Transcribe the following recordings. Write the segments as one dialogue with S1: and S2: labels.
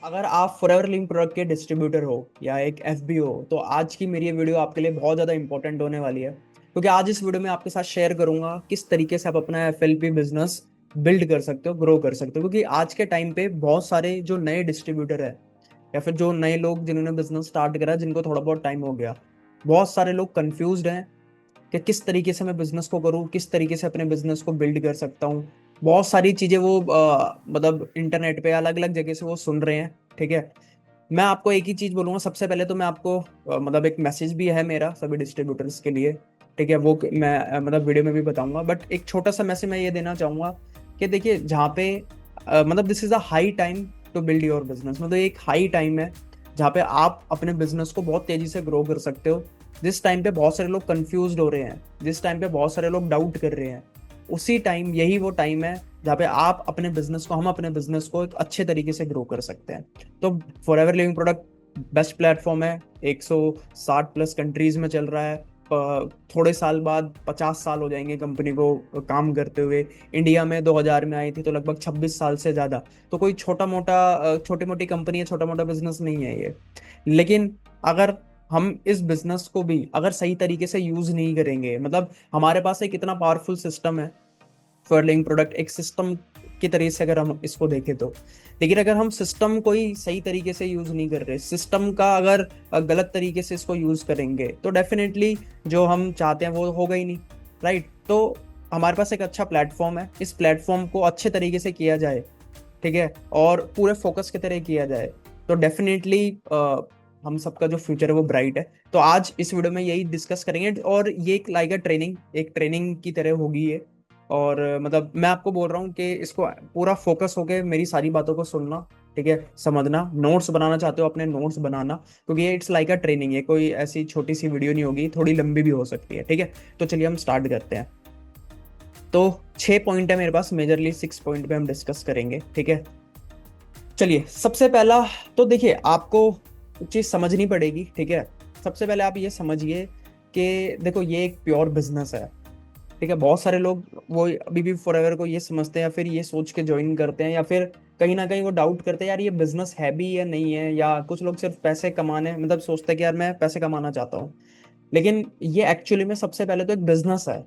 S1: अगर आप forever link product के डिस्ट्रीब्यूटर हो या एक एफबीओ हो तो आज की मेरी ये वीडियो आपके लिए बहुत ज़्यादा इंपॉर्टेंट होने वाली है, क्योंकि आज इस वीडियो में आपके साथ शेयर करूंगा किस तरीके से आप अपना एफएलपी बिजनेस बिल्ड कर सकते हो, ग्रो कर सकते हो। क्योंकि आज के टाइम पे बहुत सारे जो नए डिस्ट्रीब्यूटर है या फिर जो नए लोग जिन्होंने बिजनेस स्टार्ट करा, जिनको थोड़ा बहुत टाइम हो गया, बहुत सारे लोग कंफ्यूज्ड हैं कि किस तरीके से मैं बिजनेस को करूँ, किस तरीके से अपने बिजनेस को बिल्ड कर सकता हूँ। बहुत सारी चीजें वो मतलब इंटरनेट पे अलग अलग जगह से वो सुन रहे हैं। ठीक है, मैं आपको एक ही चीज बोलूंगा। सबसे पहले तो मैं आपको मतलब एक मैसेज भी है मेरा सभी डिस्ट्रीब्यूटर्स के लिए। ठीक है, वो मैं मतलब वीडियो में भी बताऊंगा, बट एक छोटा सा मैसेज मैं ये देना चाहूंगा कि देखिए, जहाँ पे मतलब this is a high time to build your business. मतलब एक हाई टाइम है जहाँ पे आप अपने बिजनेस को बहुत तेजी से ग्रो कर सकते हो। जिस टाइम पे बहुत सारे लोग कंफ्यूज हो रहे हैं, जिस टाइम पे बहुत सारे लोग डाउट कर रहे हैं, उसी टाइम, यही वो टाइम है जहाँ पे आप अपने बिजनेस को, हम अपने बिजनेस को एक अच्छे तरीके से ग्रो कर सकते हैं। तो forever living product best platform है। 160 प्लस कंट्रीज में चल रहा है। थोड़े साल बाद 50 साल हो जाएंगे कंपनी को काम करते हुए। इंडिया में 2000 में आई थी, तो लगभग 26 साल से ज्यादा। तो कोई छोटा मोटा, छोटी मोटी कंपनी है, छोटा मोटा बिजनेस नहीं है ये। लेकिन अगर हम इस बिजनेस को भी अगर सही तरीके से यूज नहीं करेंगे, मतलब हमारे पास एक इतना पावरफुल सिस्टम है। फर्लिंग प्रोडक्ट एक सिस्टम की तरह से अगर हम इसको देखें तो, लेकिन अगर हम सिस्टम को ही सही तरीके से यूज नहीं कर रहे, सिस्टम का अगर गलत तरीके से इसको यूज करेंगे, तो डेफिनेटली जो हम चाहते हैं वो होगा ही नहीं। राइट? तो हमारे पास एक अच्छा प्लेटफॉर्म है, इस प्लेटफॉर्म को अच्छे तरीके से किया जाए, ठीक है, और पूरे फोकस की तरह किया जाए, तो डेफिनेटली हम सबका जो फ्यूचर है वो ब्राइट है। तो आज इस वीडियो में यही डिस्कस करेंगे, और ये एक लाइक ट्रेनिंग, एक ट्रेनिंग की तरह होगी ये। और मतलब मैं आपको बोल रहा हूँ कि इसको पूरा फोकस होके मेरी सारी बातों को सुनना, ठीक है, समझना। नोट्स बनाना चाहते हो अपने नोट्स बनाना, क्योंकि ये इट्स लाइक अ ट्रेनिंग है, कोई ऐसी छोटी सी वीडियो नहीं होगी, थोड़ी लंबी भी हो सकती है। ठीक है, तो चलिए हम स्टार्ट करते हैं। तो 6 पॉइंट है मेरे पास, मेजरली 6 पॉइंट पे हम डिस्कस करेंगे। ठीक है, चलिए सबसे पहला, तो देखिए आपको चीज समझनी पड़ेगी। ठीक है, सबसे पहले आप ये समझिए कि देखो, ये एक प्योर बिजनेस है। ठीक है, बहुत सारे लोग वो अभी भी फॉरएवर को ये समझते हैं, या फिर ये सोच के ज्वाइन करते हैं, या फिर कहीं ना कहीं वो डाउट करते हैं यार ये बिजनेस है भी या नहीं है, या कुछ लोग सिर्फ पैसे कमाने, मतलब सोचते हैं कि यार मैं पैसे कमाना चाहता हूँ। लेकिन ये एक्चुअली में सबसे पहले तो एक बिजनेस है।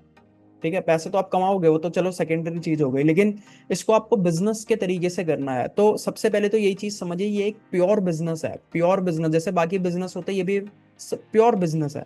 S1: ठीक है, पैसे तो आप कमाओगे, वो तो चलो सेकेंडरी चीज हो गई, लेकिन इसको आपको बिजनेस के तरीके से करना है। तो सबसे पहले तो यही चीज समझिए, ये एक प्योर बिजनेस है। प्योर बिजनेस जैसे बाकी बिजनेस होते हैं, ये भी प्योर बिजनेस है।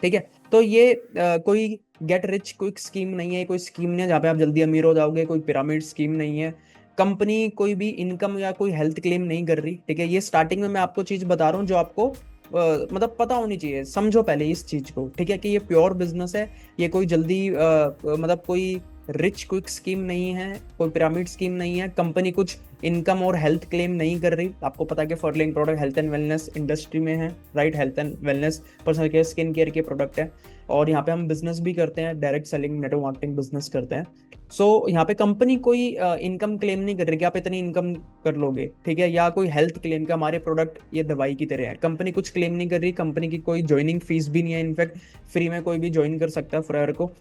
S1: ठीक है, तो ये कोई गेट रिच क्विक स्कीम नहीं है, कोई स्कीम नहीं है जहाँ पे आप जल्दी अमीर हो जाओगे, कोई पिरामिड स्कीम नहीं है। कंपनी कोई भी इनकम या कोई हेल्थ क्लेम नहीं कर रही। ठीक है, ये स्टार्टिंग में मैं आपको चीज बता रहा हूँ जो आपको मतलब पता होनी चाहिए। समझो पहले इस चीज को, ठीक है, कि ये प्योर बिजनेस है। ये कोई जल्दी मतलब कोई रिच क्विक स्कीम नहीं है, कोई पिरामिड स्कीम नहीं है। कंपनी कुछ इनकम और हेल्थ क्लेम नहीं कर रही। आपको पता है कि फर्लिंग product health and wellness industry में है। Right, health and wellness, personal care, skin care के प्रोडक्ट है। और यहाँ पे हम बिजनेस भी करते हैं, direct selling, network marketing business करते हैं। सो यहाँ पे कंपनी कोई इनकम क्लेम नहीं कर रही कि आप इतनी इनकम कर लोगे। ठीक है, या कोई हेल्थ क्लेम का, हमारे प्रोडक्ट ये दवाई की तरह है, कंपनी कुछ क्लेम नहीं कर रही। कंपनी की कोई ज्वाइनिंग फीस भी नहीं है, इनफैक्ट फ्री में कोई भी ज्वाइन कर सकता है फॉरएवर को,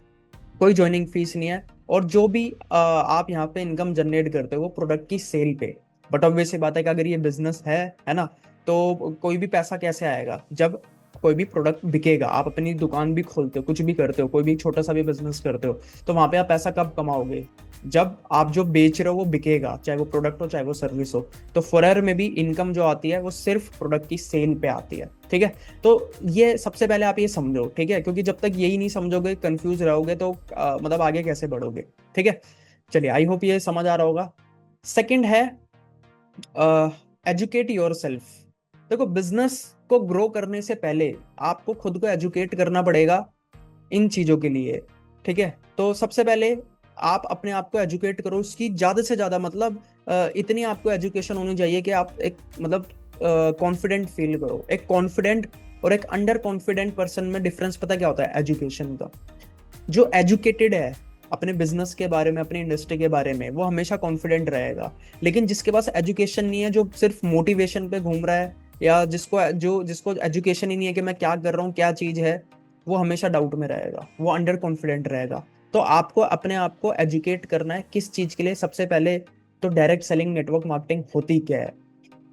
S1: कोई ज्वाइनिंग फीस नहीं है। और जो भी आप यहाँ पे इनकम जनरेट करते हो वो प्रोडक्ट की सेल पे। बट ऑब्वियस सी बात है कि अगर ये बिजनेस है ना, तो कोई भी पैसा कैसे आएगा? जब कोई भी प्रोडक्ट बिकेगा। आप अपनी दुकान भी खोलते हो, कुछ भी करते हो, कोई भी छोटा सा भी बिजनेस करते हो, तो वहां पे आप पैसा कब कमाओगे? जब आप जो बेच रहे हो वो बिकेगा, चाहे वो प्रोडक्ट हो चाहे वो सर्विस हो। तो फॉरएवर में भी इनकम जो आती है वो सिर्फ प्रोडक्ट की सेल पे आती है। ठीक है, तो ये सबसे पहले आप ये समझो। ठीक है, क्योंकि जब तक यही नहीं समझोगे, कंफ्यूज रहोगे, तो मतलब आगे कैसे बढ़ोगे? ठीक है, चलिए, आई होप ये समझ आ रहा होगा। सेकंड है एजुकेट योर सेल्फ। देखो, बिजनेस को ग्रो करने से पहले आपको खुद को एजुकेट करना पड़ेगा इन चीजों के लिए। ठीक है, तो सबसे पहले आप अपने आप को एजुकेट करो, उसकी ज्यादा से ज्यादा, मतलब इतनी आपको एजुकेशन होनी चाहिए कि आप एक मतलब कॉन्फिडेंट फील करो। एक कॉन्फिडेंट और एक अंडर कॉन्फिडेंट पर्सन में डिफरेंस पता क्या होता है? एजुकेशन का। जो एजुकेटेड है अपने बिजनेस के बारे में, अपनी इंडस्ट्री के बारे में, वो हमेशा कॉन्फिडेंट रहेगा। लेकिन जिसके पास एजुकेशन नहीं है, जो सिर्फ मोटिवेशन पे घूम रहा है, या जिसको एजुकेशन ही नहीं है कि मैं क्या कर रहा हूँ, क्या चीज है, वो हमेशा डाउट में रहेगा, वो अंडर कॉन्फिडेंट रहेगा। तो आपको अपने आप को एजुकेट करना है किस चीज के लिए? सबसे पहले तो डायरेक्ट सेलिंग, नेटवर्क मार्केटिंग होती क्या है?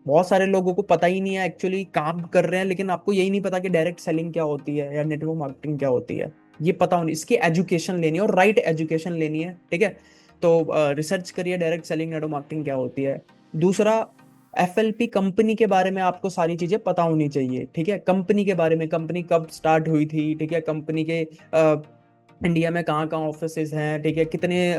S1: बहुत सारे लोगों को पता ही नहीं है, एक्चुअली काम कर रहे हैं लेकिन आपको यही नहीं पता कि डायरेक्ट सेलिंग क्या होती है या नेटवर्क मार्केटिंग क्या होती है। ये पता होनी, इसकी एजुकेशन लेनी है और राइट एजुकेशन लेनी है, ठीक है। तो रिसर्च करिए डायरेक्ट सेलिंग नेटवर्क मार्केटिंग क्या होती है। दूसरा, एफएलपी कंपनी के बारे में आपको सारी चीजें पता होनी चाहिए, ठीक है। कंपनी के बारे में, कंपनी कब स्टार्ट हुई थी, ठीक है, कंपनी के इंडिया में कहाँ कहाँ ऑफिसेज हैं, ठीक है, कितने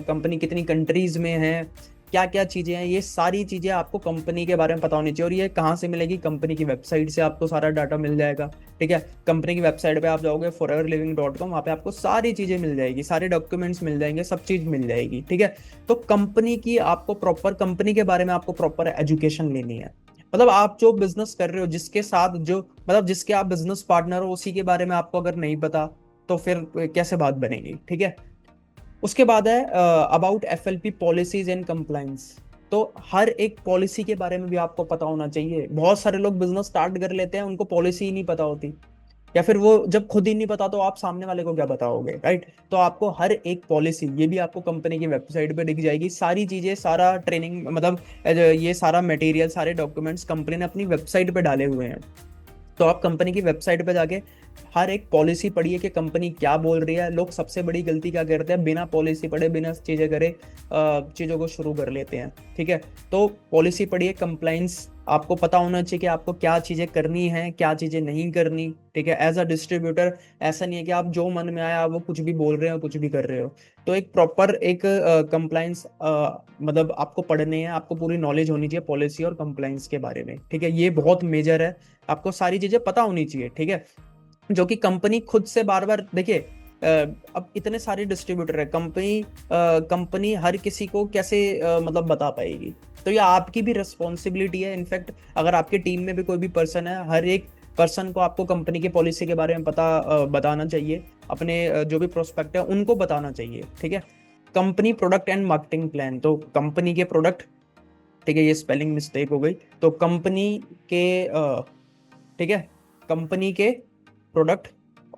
S1: कंपनी कितनी कंट्रीज में है, क्या क्या चीज़ें हैं, ये सारी चीज़ें आपको कंपनी के बारे में पता होनी चाहिए। और ये कहाँ से मिलेगी? कंपनी की वेबसाइट से आपको सारा डाटा मिल जाएगा, ठीक है। कंपनी की वेबसाइट पे आप जाओगे foreverliving.com, वहाँ पे आपको सारी चीज़ें मिल जाएगी, सारे डॉक्यूमेंट्स मिल जाएंगे, सब चीज़ मिल जाएगी, ठीक है। तो कंपनी की आपको प्रॉपर, कंपनी के बारे में आपको प्रॉपर एजुकेशन लेनी है। मतलब आप जो बिजनेस कर रहे हो, जिसके साथ जो, मतलब जिसके आप बिजनेस पार्टनर हो, उसी के बारे में आपको अगर नहीं पता तो फिर कैसे बात बनेगी, ठीक है। उसके बाद है about FLP policies and compliance. तो हर एक पॉलिसी के बारे में भी आपको पता होना चाहिए। बहुत सारे लोग बिजनेस स्टार्ट कर लेते हैं, उनको पॉलिसी ही नहीं पता होती, या फिर वो जब खुद ही नहीं पता तो आप सामने वाले को क्या बताओगे, राइट। तो आपको हर एक पॉलिसी, ये भी आपको कंपनी की वेबसाइट पे दिख जाएगी, सारी चीजें, सारा ट्रेनिंग, मतलब ये सारा मटेरियल, सारे डॉक्यूमेंट्स कंपनी ने अपनी वेबसाइट पे डाले हुए हैं। तो आप कंपनी की वेबसाइट पे जाके हर एक पॉलिसी पढ़िए कि कंपनी क्या बोल रही है। लोग सबसे बड़ी गलती क्या करते हैं? बिना पॉलिसी पढ़े, बिना चीज़ें करे चीज़ों को शुरू कर लेते हैं, ठीक है। तो पॉलिसी पढ़िए, कंप्लाइंस आपको पता होना चाहिए कि आपको क्या चीज़ें करनी है, क्या चीज़ें नहीं करनी, ठीक है। एज अ डिस्ट्रीब्यूटर ऐसा नहीं है कि आप जो मन में आया वो कुछ भी बोल रहे हो, कुछ भी कर रहे हो। तो एक प्रॉपर एक कंप्लाइंस, मतलब आपको पढ़ने हैं, आपको पूरी नॉलेज होनी चाहिए पॉलिसी और कंप्लाइंस के बारे में, ठीक है। ये बहुत मेजर है, आपको सारी चीजें पता होनी चाहिए, ठीक है। जो कि कंपनी खुद से बार बार, देखिए अब इतने सारे डिस्ट्रीब्यूटर है, कंपनी हर किसी को कैसे मतलब बता पाएगी? तो ये आपकी भी रिस्पॉन्सिबिलिटी है। इनफैक्ट अगर आपकी टीम में भी कोई भी पर्सन है, हर एक पर्सन को आपको कंपनी की पॉलिसी के बारे में बताना चाहिए। अपने जो भी प्रोस्पेक्ट है उनको बताना चाहिए, ठीक है। Company product and marketing plan, तो कंपनी के प्रोडक्ट, ठीक है, ये स्पेलिंग मिस्टेक हो गई। तो कंपनी के ठीक है, कंपनी के प्रोडक्ट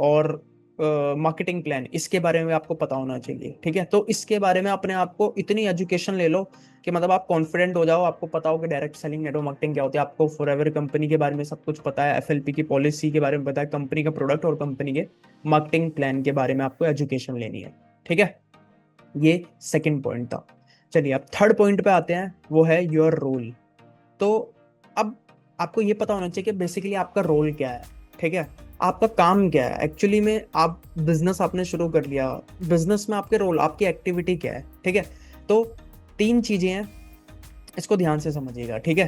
S1: और मार्केटिंग प्लान, इसके बारे में आपको पता होना चाहिए, ठीक है। तो इसके बारे में अपने आप को इतनी एजुकेशन ले लो कि मतलब आप कॉन्फिडेंट हो जाओ, आपको पता हो कि डायरेक्ट सेलिंग, नेटवर्क मार्केटिंग क्या होती है, आपको फॉरएवर कंपनी के बारे में सब कुछ पता है, एफएलपी की पॉलिसी के बारे में पता है, कंपनी का प्रोडक्ट और कंपनी के मार्केटिंग प्लान के बारे में आपको एजुकेशन लेनी है, ठीक है। ये सेकेंड पॉइंट था। चलिए अब थर्ड पॉइंट पे आते हैं, वो है योर रोल। तो अब आपको ये पता होना चाहिए कि बेसिकली आपका रोल क्या है, ठीक है। आपका काम क्या है एक्चुअली में। आप बिजनेस आपने शुरू कर लिया, बिजनेस में आपके रोल, आपकी एक्टिविटी क्या है, ठीक है। तो तीन चीजें हैं, इसको ध्यान से समझिएगा, ठीक है।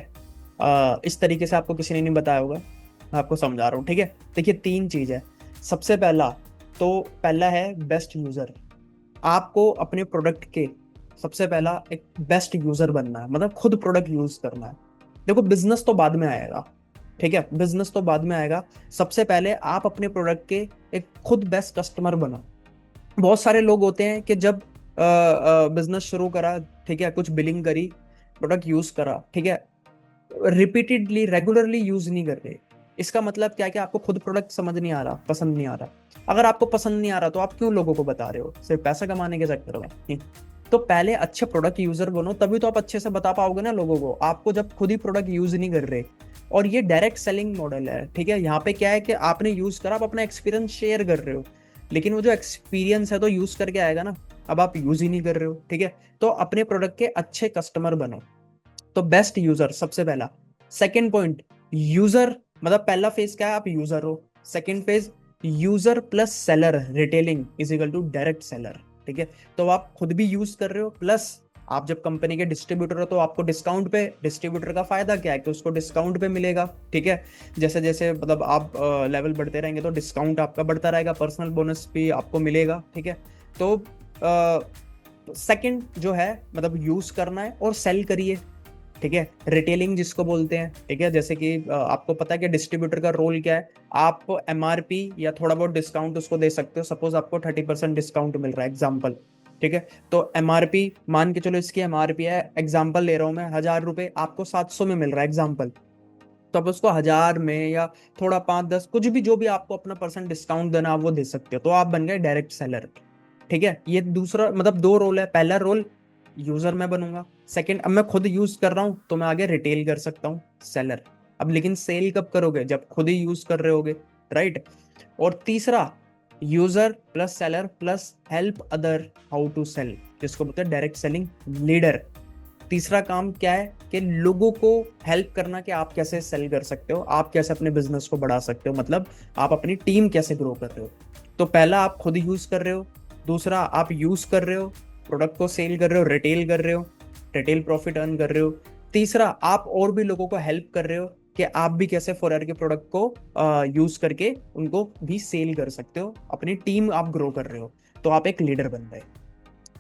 S1: इस तरीके से आपको किसी ने नहीं बताया होगा, मैं आपको समझा रहा हूँ, ठीक है। देखिए तीन चीज है। सबसे पहला, तो पहला है बेस्ट यूजर। आपको अपने प्रोडक्ट के सबसे पहला एक बेस्ट यूजर बनना है, मतलब खुद प्रोडक्ट यूज करना है। देखो बिजनेस तो बाद में आएगा, ठीक है, बिजनेस तो बाद में आएगा। सबसे पहले आप अपने प्रोडक्ट के एक खुद बेस्ट कस्टमर बनो। बहुत सारे लोग होते हैं कि जब बिजनेस शुरू करा, ठीक है, कुछ बिलिंग करी, प्रोडक्ट यूज करा, ठीक है, रिपीटेडली रेगुलरली यूज नहीं कर रहे। इसका मतलब क्या है कि आपको खुद प्रोडक्ट समझ नहीं आ रहा, पसंद नहीं आ रहा। अगर आपको पसंद नहीं आ रहा तो आप क्यों लोगों को बता रहे हो? सिर्फ पैसा कमाने के चक्कर में नहीं। तो पहले अच्छे प्रोडक्ट यूजर बनो, तभी तो आप अच्छे से बता पाओगे ना लोगों को। आपको जब खुद ही प्रोडक्ट यूज नहीं कर रहे, और ये डायरेक्ट सेलिंग मॉडल है, ठीक है। यहाँ पे क्या है कि आपने यूज करा, आप अपना एक्सपीरियंस शेयर कर रहे हो, लेकिन वो जो एक्सपीरियंस है तो यूज करके आएगा ना। अब आप यूज ही नहीं कर रहे हो, ठीक है। तो अपने प्रोडक्ट के अच्छे कस्टमर बनो। तो बेस्ट यूजर सबसे पहला। सेकंड पॉइंट, यूजर, मतलब पहला फेज क्या है? आप यूजर हो। Second phase, user plus seller, retailing is equal to direct seller, ठीक है। तो आप खुद भी यूज कर रहे हो, प्लस आप जब कंपनी के डिस्ट्रीब्यूटर हो तो आपको डिस्काउंट पे, डिस्ट्रीब्यूटर का फायदा क्या है कि उसको डिस्काउंट पे मिलेगा, ठीक है। जैसे जैसे मतलब आप लेवल बढ़ते रहेंगे तो डिस्काउंट आपका बढ़ता रहेगा, पर्सनल बोनस भी आपको मिलेगा, ठीक है। तो सेकंड जो है, मतलब यूज करना है और सेल करिए, ठीक है, रिटेलिंग जिसको बोलते हैं, ठीक है। जैसे कि आपको पता है कि डिस्ट्रीब्यूटर का रोल क्या है। आप एमआरपी या थोड़ा बहुत डिस्काउंट उसको दे सकते हो। सपोज आपको 30% डिस्काउंट मिल रहा है, एग्जाम्पल, ठीक है। तो एमआरपी मान के चलो, इसकी एमआरपी है, एग्जाम्पल ले रहा हूं मैं, 1000 रुपए, आपको 700 में मिल रहा है, एग्जाम्पल। तो आप उसको 1000 में या थोड़ा 5-10 कुछ भी, जो भी आपको अपना परसेंट डिस्काउंट देना आप वो दे सकते हो। तो आप बन गए डायरेक्ट सेलर, ठीक है। ये दूसरा, मतलब दो रोल है। पहला रोल यूजर मैं बनूंगा, सेकंड, अब मैं खुद यूज कर रहा हूँ तो मैं आगे रिटेल कर सकता हूँ, सेलर। अब लेकिन सेल कब करोगे, जब खुद ही यूज कर रहे होगे, राइट। और तीसरा, user plus seller plus help other how to sell, जिसको बोलते हैं डायरेक्ट सेलिंग लीडर। तीसरा काम क्या है कि लोगों को हेल्प करना कि आप कैसे सेल कर सकते हो, आप कैसे अपने बिजनेस को बढ़ा सकते हो, मतलब आप अपनी टीम कैसे ग्रो कर रहे हो। तो पहला, आप खुद यूज कर रहे हो। दूसरा, आप यूज कर रहे हो, प्रोडक्ट को सेल कर रहे हो, रिटेल कर रहे हो, रिटेल प्रॉफिट अर्न कर रहे हो। तीसरा, आप और भी लोगों को हेल्प कर रहे हो कि आप भी कैसे 4R के प्रोडक्ट को यूज करके उनको भी सेल कर सकते हो, अपनी टीम आप ग्रो कर रहे हो, तो आप एक लीडर बन रहे हो।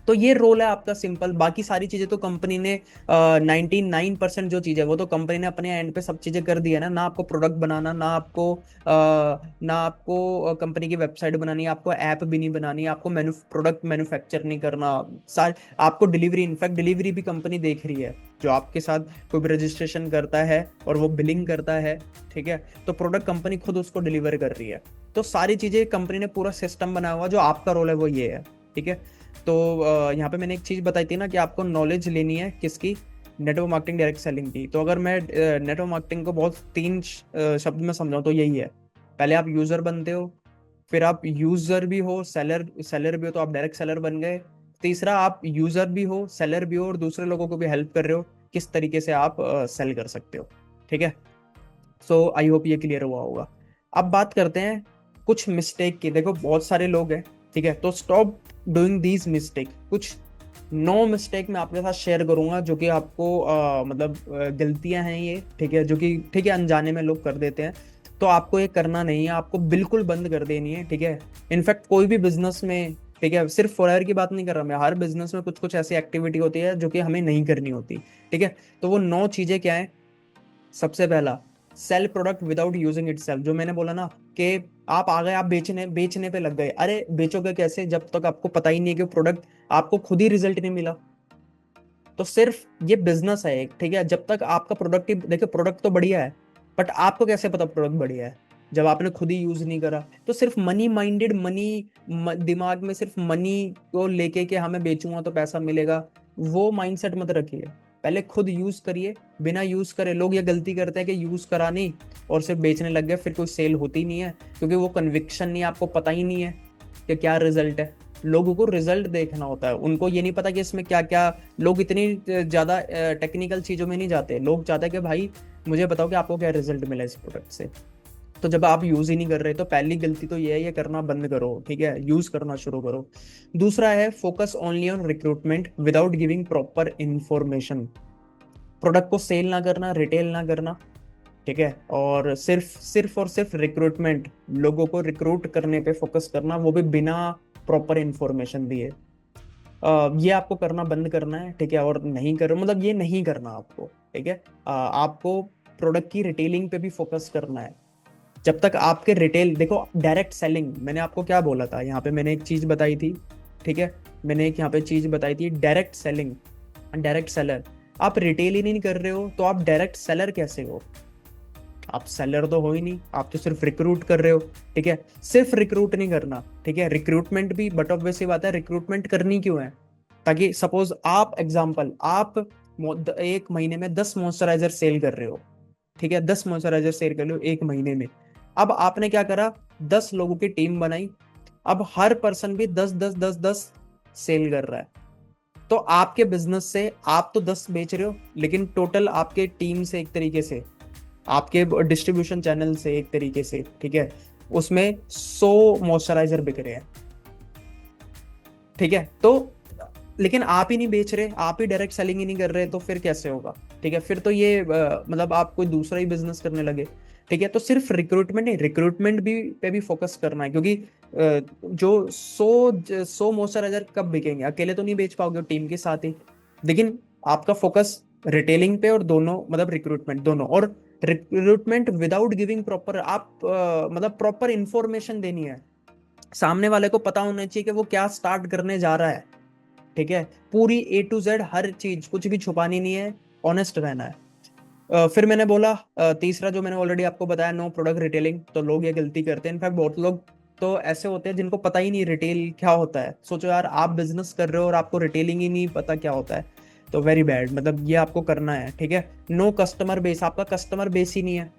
S1: तो ये रोल है आपका सिंपल। बाकी सारी चीजें तो कंपनी ने 99% जो चीज है वो तो कंपनी ने अपने एंड पे सब चीजें कर दी है ना। ना आपको प्रोडक्ट बनाना, ना आपको कंपनी की वेबसाइट बनानी, आपको ऐप भी नहीं बनानी, आपको प्रोडक्ट मैन्युफैक्चर नहीं करना। सार आपको डिलीवरी, इनफैक्ट डिलीवरी भी कंपनी देख रही है। जो आपके साथ कोई भी रजिस्ट्रेशन करता है और वो बिलिंग करता है, ठीक है, तो प्रोडक्ट कंपनी खुद उसको डिलीवर कर रही है। तो सारी चीजें कंपनी ने पूरा सिस्टम बनाया हुआ, जो आपका रोल है वो ये है, ठीक है। तो यहाँ पे मैंने एक चीज़ बताई थी ना कि आपको नॉलेज लेनी है किसकी, नेटवर्क मार्केटिंग डायरेक्ट सेलिंग की। तो अगर मैं नेटवर्क मार्केटिंग को बहुत तीन शब्द में समझाऊं तो यही है। पहले आप यूज़र बनते हो, फिर आप यूज़र भी हो, सेलर सेलर भी हो तो आप डायरेक्ट सेलर बन गए। तीसरा, आप यूज़र भी हो, सेलर भी हो और दूसरे लोगों को भी हेल्प कर रहे हो किस तरीके से आप सेल कर सकते हो, ठीक है। सो आई होप ये क्लियर हुआ होगा। अब बात करते हैं कुछ मिस्टेक की। देखो बहुत सारे लोग हैं, ठीक है, तो स्टॉप डूइंग दीज मिस्टेक। कुछ 9 मिस्टेक मैं आपके साथ शेयर करूंगा जो कि आपको मतलब गलतियां हैं ये, ठीक है, जो कि ठीक है अनजाने में लोग कर देते हैं। तो आपको ये करना नहीं है, आपको बिल्कुल बंद कर देनी है, ठीक है। इनफैक्ट कोई भी बिजनेस में, ठीक है, सिर्फ फॉरएवर की बात नहीं कर रहा मैं, हर बिजनेस में कुछ कुछ ऐसी एक्टिविटी होती है जो कि हमें नहीं करनी होती, ठीक है। तो वो 9 चीजें क्या है। सबसे पहला, sell product without using itself. जो मैंने बोला ना कि आप आ गए, आप बेचने बेचने पे लग गए। अरे बेचोगे कैसे जब तक आपको पता ही नहीं है कि प्रोडक्ट, आपको खुद ही रिजल्ट नहीं मिला। तो सिर्फ ये बिजनेस है एक, ठीक है, जब तक आपका प्रोडक्ट ही, देखिए प्रोडक्ट तो बढ़िया है, बट आपको कैसे पता प्रोडक्ट बढ़िया है जब आपने खुद ही यूज नहीं करा। तो सिर्फ मनी माइंडेड, दिमाग में सिर्फ मनी को लेके कि हमें बेचूंगा तो पैसा मिलेगा, वो माइंडसेट मत रखिए। पहले खुद यूज करिए, बिना यूज करे। लोग ये गलती करते हैं कि यूज करा नहीं और सिर्फ बेचने लग गए, फिर कोई सेल होती नहीं है, क्योंकि वो कन्विक्शन नहीं है, आपको पता ही नहीं है कि क्या रिजल्ट है। लोगों को रिजल्ट देखना होता है, उनको ये नहीं पता कि इसमें क्या क्या। लोग इतनी ज्यादा टेक्निकल चीजों में नहीं जाते, लोग चाहते हैं कि भाई मुझे बताओ कि आपको क्या रिजल्ट मिला इस प्रोडक्ट से। तो जब आप यूज ही नहीं कर रहे तो पहली गलती तो ये है, ये करना बंद करो, ठीक है, यूज करना शुरू करो। दूसरा है, focus only on recruitment without giving proper information. Product को सेल ना करना, रिटेल ना करना, ठीक है, और सिर्फ सिर्फ और सिर्फ रिक्रूटमेंट, लोगों को रिक्रूट करने पे फोकस करना, वो भी बिना प्रॉपर इंफॉर्मेशन दिए। ये आपको करना बंद करना है, ठीक है। और नहीं कर, मतलब ये नहीं करना आपको, ठीक है। आपको प्रोडक्ट की रिटेलिंग पे भी फोकस करना है। जब तक आपके रिटेल, देखो डायरेक्ट सेलिंग, मैंने आपको क्या बोला था यहाँ पे, मैंने एक चीज बताई थी, ठीक है, मैंने एक यहाँ पे चीज बताई थी, डायरेक्ट सेलिंग, डायरेक्ट सेलर। आप रिटेल ही नहीं कर रहे हो तो आप डायरेक्ट सेलर कैसे हो। आप सेलर तो हो ही नहीं, आप तो सिर्फ रिक्रूट कर रहे हो, ठीक है। सिर्फ रिक्रूट नहीं करना, ठीक है, रिक्रूटमेंट भी, बट ऑब्वियस सी बात है, रिक्रूटमेंट करनी क्यों है, ताकि सपोज आप एग्जांपल, आप एक महीने में 10 मॉइस्चराइजर सेल कर रहे हो, ठीक है, 10 मॉइस्चराइजर सेल कर लो एक महीने में। अब आपने क्या करा, 10 लोगों की टीम बनाई। अब हर पर्सन भी 10 10 10 10 सेल कर रहा है। तो आपके बिजनेस से आप तो 10 बेच रहे हो, लेकिन टोटल आपके टीम से, एक तरीके से आपके डिस्ट्रीब्यूशन चैनल से, एक तरीके से, ठीक है, उसमें 100 मॉइस्चराइजर बिक रहे हैं, ठीक है। तो लेकिन आप ही नहीं बेच रहे, आप ही डायरेक्ट सेलिंग ही नहीं कर रहे, तो फिर कैसे होगा, ठीक है। फिर तो ये मतलब आप कोई दूसरा ही बिजनेस करने लगे, ठीक है। तो सिर्फ रिक्रूटमेंट नहीं, रिक्रूटमेंट भी पे भी फोकस करना है, क्योंकि जो 100 मॉइस्चराइजर कब बिकेंगे, अकेले तो नहीं बेच पाओगे, टीम के साथ ही। लेकिन आपका फोकस रिटेलिंग पे और दोनों, मतलब रिक्रूटमेंट दोनों, और रिक्रूटमेंट विदाउट गिविंग प्रॉपर, आप मतलब प्रॉपर इंफॉर्मेशन देनी है। सामने वाले को पता होना चाहिए कि वो क्या स्टार्ट करने जा रहा है, ठीक है। पूरी A to Z हर चीज, कुछ भी छुपानी नहीं है, ऑनेस्ट रहना है। फिर मैंने बोला तीसरा, जो मैंने ऑलरेडी आपको बताया, नो प्रोडक्ट रिटेलिंग। तो लोग ये गलती करते हैं, इनफैक्ट बहुत लोग तो ऐसे होते हैं जिनको पता ही नहीं रिटेल क्या होता है। सोचो यार, आप बिजनेस कर रहे हो और आपको रिटेलिंग ही नहीं पता क्या होता है। तो वेरी बैड, मतलब ये आपको करना है, ठीक है। नो कस्टमर बेस, आपका कस्टमर बेस ही नहीं है।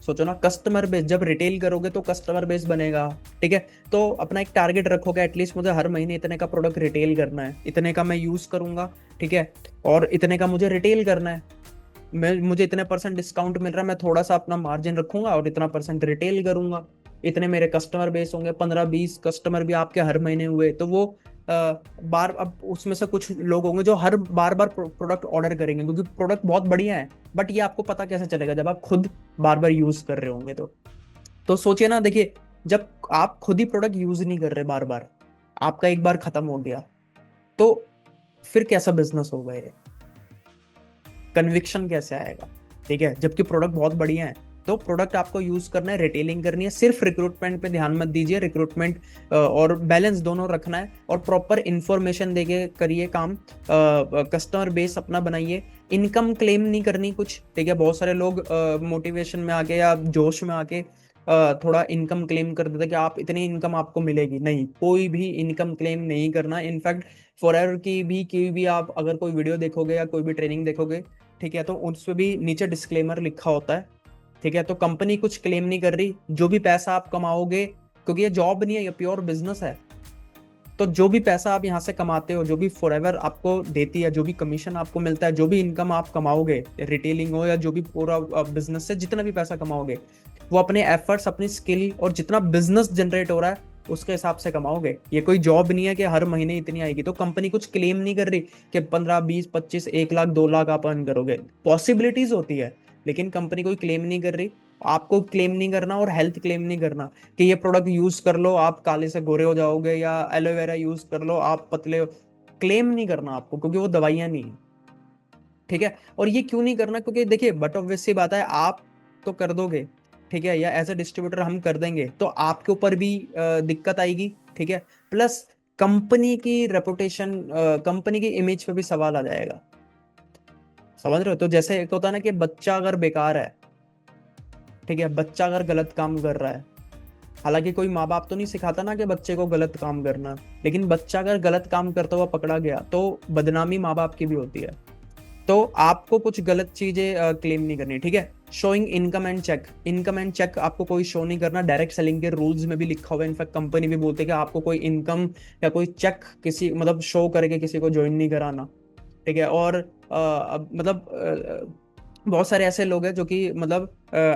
S1: सोचो ना, कस्टमर बेस, जब रिटेल करोगे तो कस्टमर बेस बनेगा, ठीक है। तो अपना एक टारगेट रखोगे, एटलीस्ट मुझे हर महीने इतने का प्रोडक्ट रिटेल करना है, इतने का मैं यूज करूंगा, ठीक है, और इतने का मुझे रिटेल करना है। मुझे इतने परसेंट डिस्काउंट मिल रहा है, मैं थोड़ा सा अपना मार्जिन रखूंगा और इतना परसेंट रिटेल करूंगा। इतने मेरे कस्टमर बेस होंगे, 15-20 कस्टमर भी आपके हर महीने हुए, तो वो बार, अब उसमें से कुछ लोग होंगे जो हर बार बार प्रोडक्ट ऑर्डर करेंगे, क्योंकि प्रोडक्ट बहुत बढ़िया है। बट ये आपको पता कैसे चलेगा जब आप खुद बार बार यूज कर रहे होंगे तो सोचिए ना, देखिए, जब आप खुद ही प्रोडक्ट यूज नहीं कर रहे बार बार, आपका एक बार खत्म हो गया, तो फिर कैसा बिजनेस होगा ये? कन्विक्शन कैसे आएगा? ठीक है, जबकि प्रोडक्ट बहुत बढ़िया है। तो प्रोडक्ट आपको यूज करना है, रिटेलिंग करनी है, सिर्फ रिक्रूटमेंट पे ध्यान मत दीजिए। रिक्रूटमेंट और बैलेंस दोनों रखना है, और प्रॉपर इंफॉर्मेशन देके करिए काम। कस्टमर बेस अपना बनाइए। इनकम क्लेम नहीं करनी कुछ, ठीक है। बहुत सारे लोग मोटिवेशन में आके या जोश में आके थोड़ा इनकम क्लेम कर देते कि आप इतनी इनकम आपको मिलेगी। नहीं, कोई भी इनकम क्लेम नहीं करना। इनफैक्ट फॉरएवर की भी आप अगर कोई वीडियो देखोगे या कोई भी ट्रेनिंग देखोगे, ठीक है, तो उसमें भी नीचे डिस्क्लेमर लिखा होता है, ठीक है। तो कंपनी कुछ क्लेम नहीं कर रही, जो भी पैसा आप कमाओगे, क्योंकि ये जॉब नहीं है, ये प्योर बिजनेस है। तो जो भी पैसा आप यहाँ से कमाते हो, जो भी फॉरएवर आपको देती है, जो भी कमीशन आपको मिलता है, जो भी इनकम आप कमाओगे, रिटेलिंग हो या जो भी पूरा बिजनेस से जितना भी पैसा कमाओगे, वो अपने एफर्ट्स, अपनी स्किल और जितना बिजनेस जनरेट हो रहा है उसके हिसाब से कमाओगे। ये कोई जॉब नहीं है कि हर महीने इतनी आएगी। तो कंपनी कुछ क्लेम नहीं कर रही कि 15, 20, 25, 1 लाख, 2 लाख आप अर्न करोगे। पॉसिबिलिटीज होती है, लेकिन कंपनी कोई क्लेम नहीं कर रही। आपको क्लेम नहीं करना, और हेल्थ क्लेम नहीं करना कि ये प्रोडक्ट यूज कर लो आप काले से गोरे हो जाओगे, या एलोवेरा यूज कर लो आप पतले हो। क्लेम नहीं करना आपको, क्योंकि वो दवाइयां नहीं है, ठीक है। और ये क्यों नहीं करना? क्योंकि देखिए, बट ऑब्वियस सी बात है, आप तो कर दोगे, ठीक है, या एज ए डिस्ट्रीब्यूटर हम कर देंगे, तो आपके ऊपर भी दिक्कत आएगी, ठीक है। प्लस कंपनी की रेपुटेशन, कंपनी की इमेज पे भी सवाल आ जाएगा। समझ रहे हो? तो जैसे एक होता है ना कि बच्चा अगर बेकार है, ठीक है, बच्चा अगर गलत काम कर रहा है, हालांकि कोई माँ बाप तो नहीं सिखाता ना कि बच्चे को गलत काम करना, लेकिन बच्चा अगर गलत काम करता हुआ पकड़ा गया तो बदनामी माँ बाप की भी होती है। तो आपको कुछ गलत चीजें क्लेम नहीं करनी, ठीक है। Showing income and check, income and check आपको कोई शो नहीं करना। डायरेक्ट सेलिंग के रूल्स में भी लिखा हुआ है, इनफैक्ट कंपनी भी बोलते हैं कि आपको कोई इनकम या कोई चेक किसी, मतलब शो करके किसी को ज्वाइन नहीं कराना, ठीक है। और मतलब बहुत सारे ऐसे लोग हैं जो कि मतलब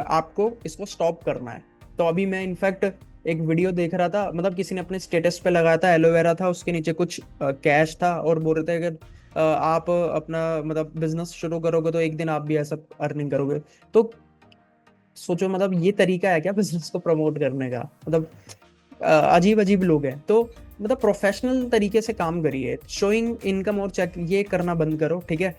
S1: आपको इसको स्टॉप करना है। तो अभी मैं इनफैक्ट एक वीडियो देख रहा था, मतलब किसी ने अपने स्टेटस पे लगाया था, एलोवेरा था, उसके नीचे कुछ कैश था, और बोल रहे थे अगर आप अपना मतलब बिजनेस शुरू करोगे तो एक दिन आप भी ऐसा अर्निंग करोगे। तो सोचो, मतलब ये तरीका है क्या बिजनेस को प्रमोट करने का? मतलब अजीब अजीब लोग हैं। तो मतलब प्रोफेशनल तरीके से काम करिए। शोइंग इनकम और चेक ये करना बंद करो, ठीक है।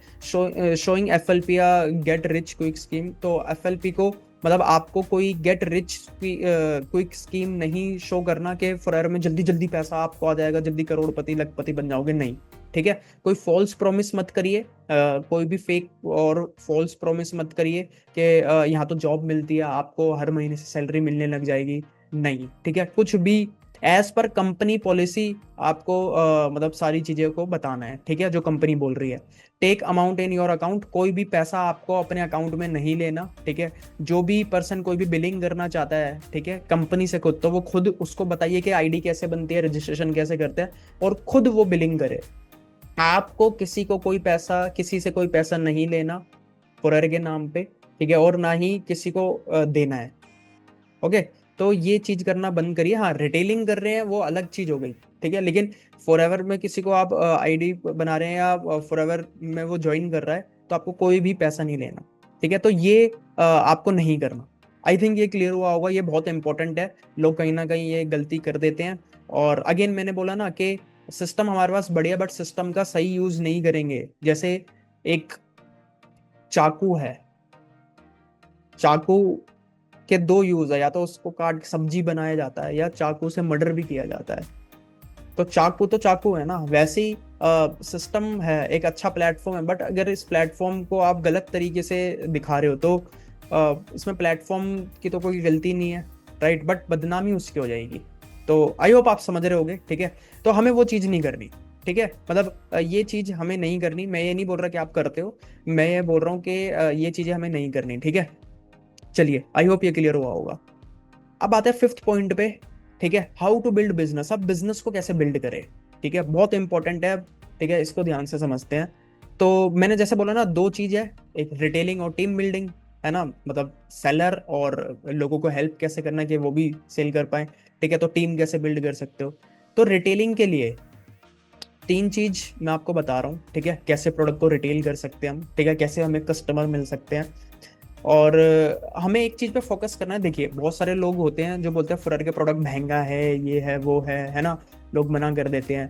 S1: शोइंग एफएलपी या गेट रिच क्विक स्कीम, तो एफएलपी को मतलब आपको कोई गेट रिच क्विक स्कीम नहीं शो करना कि फॉरएवर में जल्दी जल्दी पैसा आपको आ जाएगा, जल्दी करोड़पति लखपति बन जाओगे, नहीं, ठीक है। कोई फॉल्स प्रॉमिस मत करिए, कोई भी फेक और फॉल्स प्रॉमिस मत करिए कि यहाँ तो जॉब मिलती है, आपको हर महीने से सैलरी मिलने लग जाएगी, नहीं, ठीक है। कुछ भी एज पर कंपनी पॉलिसी आपको मतलब सारी चीजें को बताना है, ठीक है, जो कंपनी बोल रही है। Take amount in your account, कोई भी पैसा आपको अपने अकाउंट में नहीं लेना, ठीक है। जो भी पर्सन कोई भी बिलिंग करना चाहता है, ठीक है, कंपनी से खुद, तो वो खुद उसको बताइए कि आईडी कैसे बनती है, रजिस्ट्रेशन कैसे करते हैं, और खुद वो बिलिंग करे। आपको किसी को कोई पैसा, किसी से कोई पैसा नहीं लेना फॉरएवर के नाम पे, ठीक है, और ना ही किसी को देना है, ओके। तो ये चीज करना बंद करिए। हाँ, रिटेलिंग कर रहे हैं वो अलग चीज हो गई, ठीक है, लेकिन फॉरएवर में किसी को आप आईडी बना रहे हैं या फॉरएवर में वो ज्वाइन कर रहा है, तो आपको कोई भी पैसा नहीं लेना, ठीक है। तो ये आपको नहीं करना। आई थिंक ये क्लियर हुआ होगा, ये बहुत इंपॉर्टेंट है। लोग कहीं ना कहीं ये गलती कर देते हैं। और अगेन मैंने बोला ना कि सिस्टम हमारे पास बढ़िया, बट सिस्टम का सही यूज नहीं करेंगे। जैसे एक चाकू है, चाकू के दो यूज है, या तो उसको काट के सब्जी बनाया जाता है, या चाकू से मर्डर भी किया जाता है। तो चाकू है ना, वैसे ही सिस्टम है, एक अच्छा प्लेटफॉर्म है, बट अगर इस प्लेटफॉर्म को आप गलत तरीके से दिखा रहे हो तो इसमें प्लेटफॉर्म की तो कोई गलती नहीं है, राइट, बट बदनामी उसकी हो जाएगी। तो आई होप आप समझ रहे होगे, ठीक है। तो हमें वो चीज़ नहीं करनी, ठीक है, मतलब ये चीज हमें नहीं करनी। मैं ये नहीं बोल रहा कि आप करते हो, मैं ये बोल रहा हूँ कि ये चीजें हमें नहीं करनी, ठीक है। चलिए, आई होप ये क्लियर हुआ होगा। अब आते हैं फिफ्थ पॉइंट पे, ठीक है, हाउ टू बिल्ड बिजनेस। अब बिजनेस को कैसे बिल्ड करें, ठीक है, बहुत इंपॉर्टेंट है, ठीक है, इसको ध्यान से समझते हैं। तो मैंने जैसे बोला ना, दो चीज है, एक रिटेलिंग और टीम बिल्डिंग, है ना, मतलब सेलर और लोगों को हेल्प कैसे करना है कि वो भी सेल कर पाए, ठीक है, तो टीम कैसे बिल्ड कर सकते हो। तो रिटेलिंग के लिए तीन चीज मैं आपको बता रहा हूँ, ठीक है, कैसे प्रोडक्ट को रिटेल कर सकते हैं हम, ठीक है, कैसे हमें कस्टमर मिल सकते हैं। और हमें एक चीज पे फोकस करना है। देखिए, बहुत सारे लोग होते हैं जो बोलते हैं फुरर के प्रोडक्ट महंगा है, ये है वो है ना, लोग मना कर देते हैं।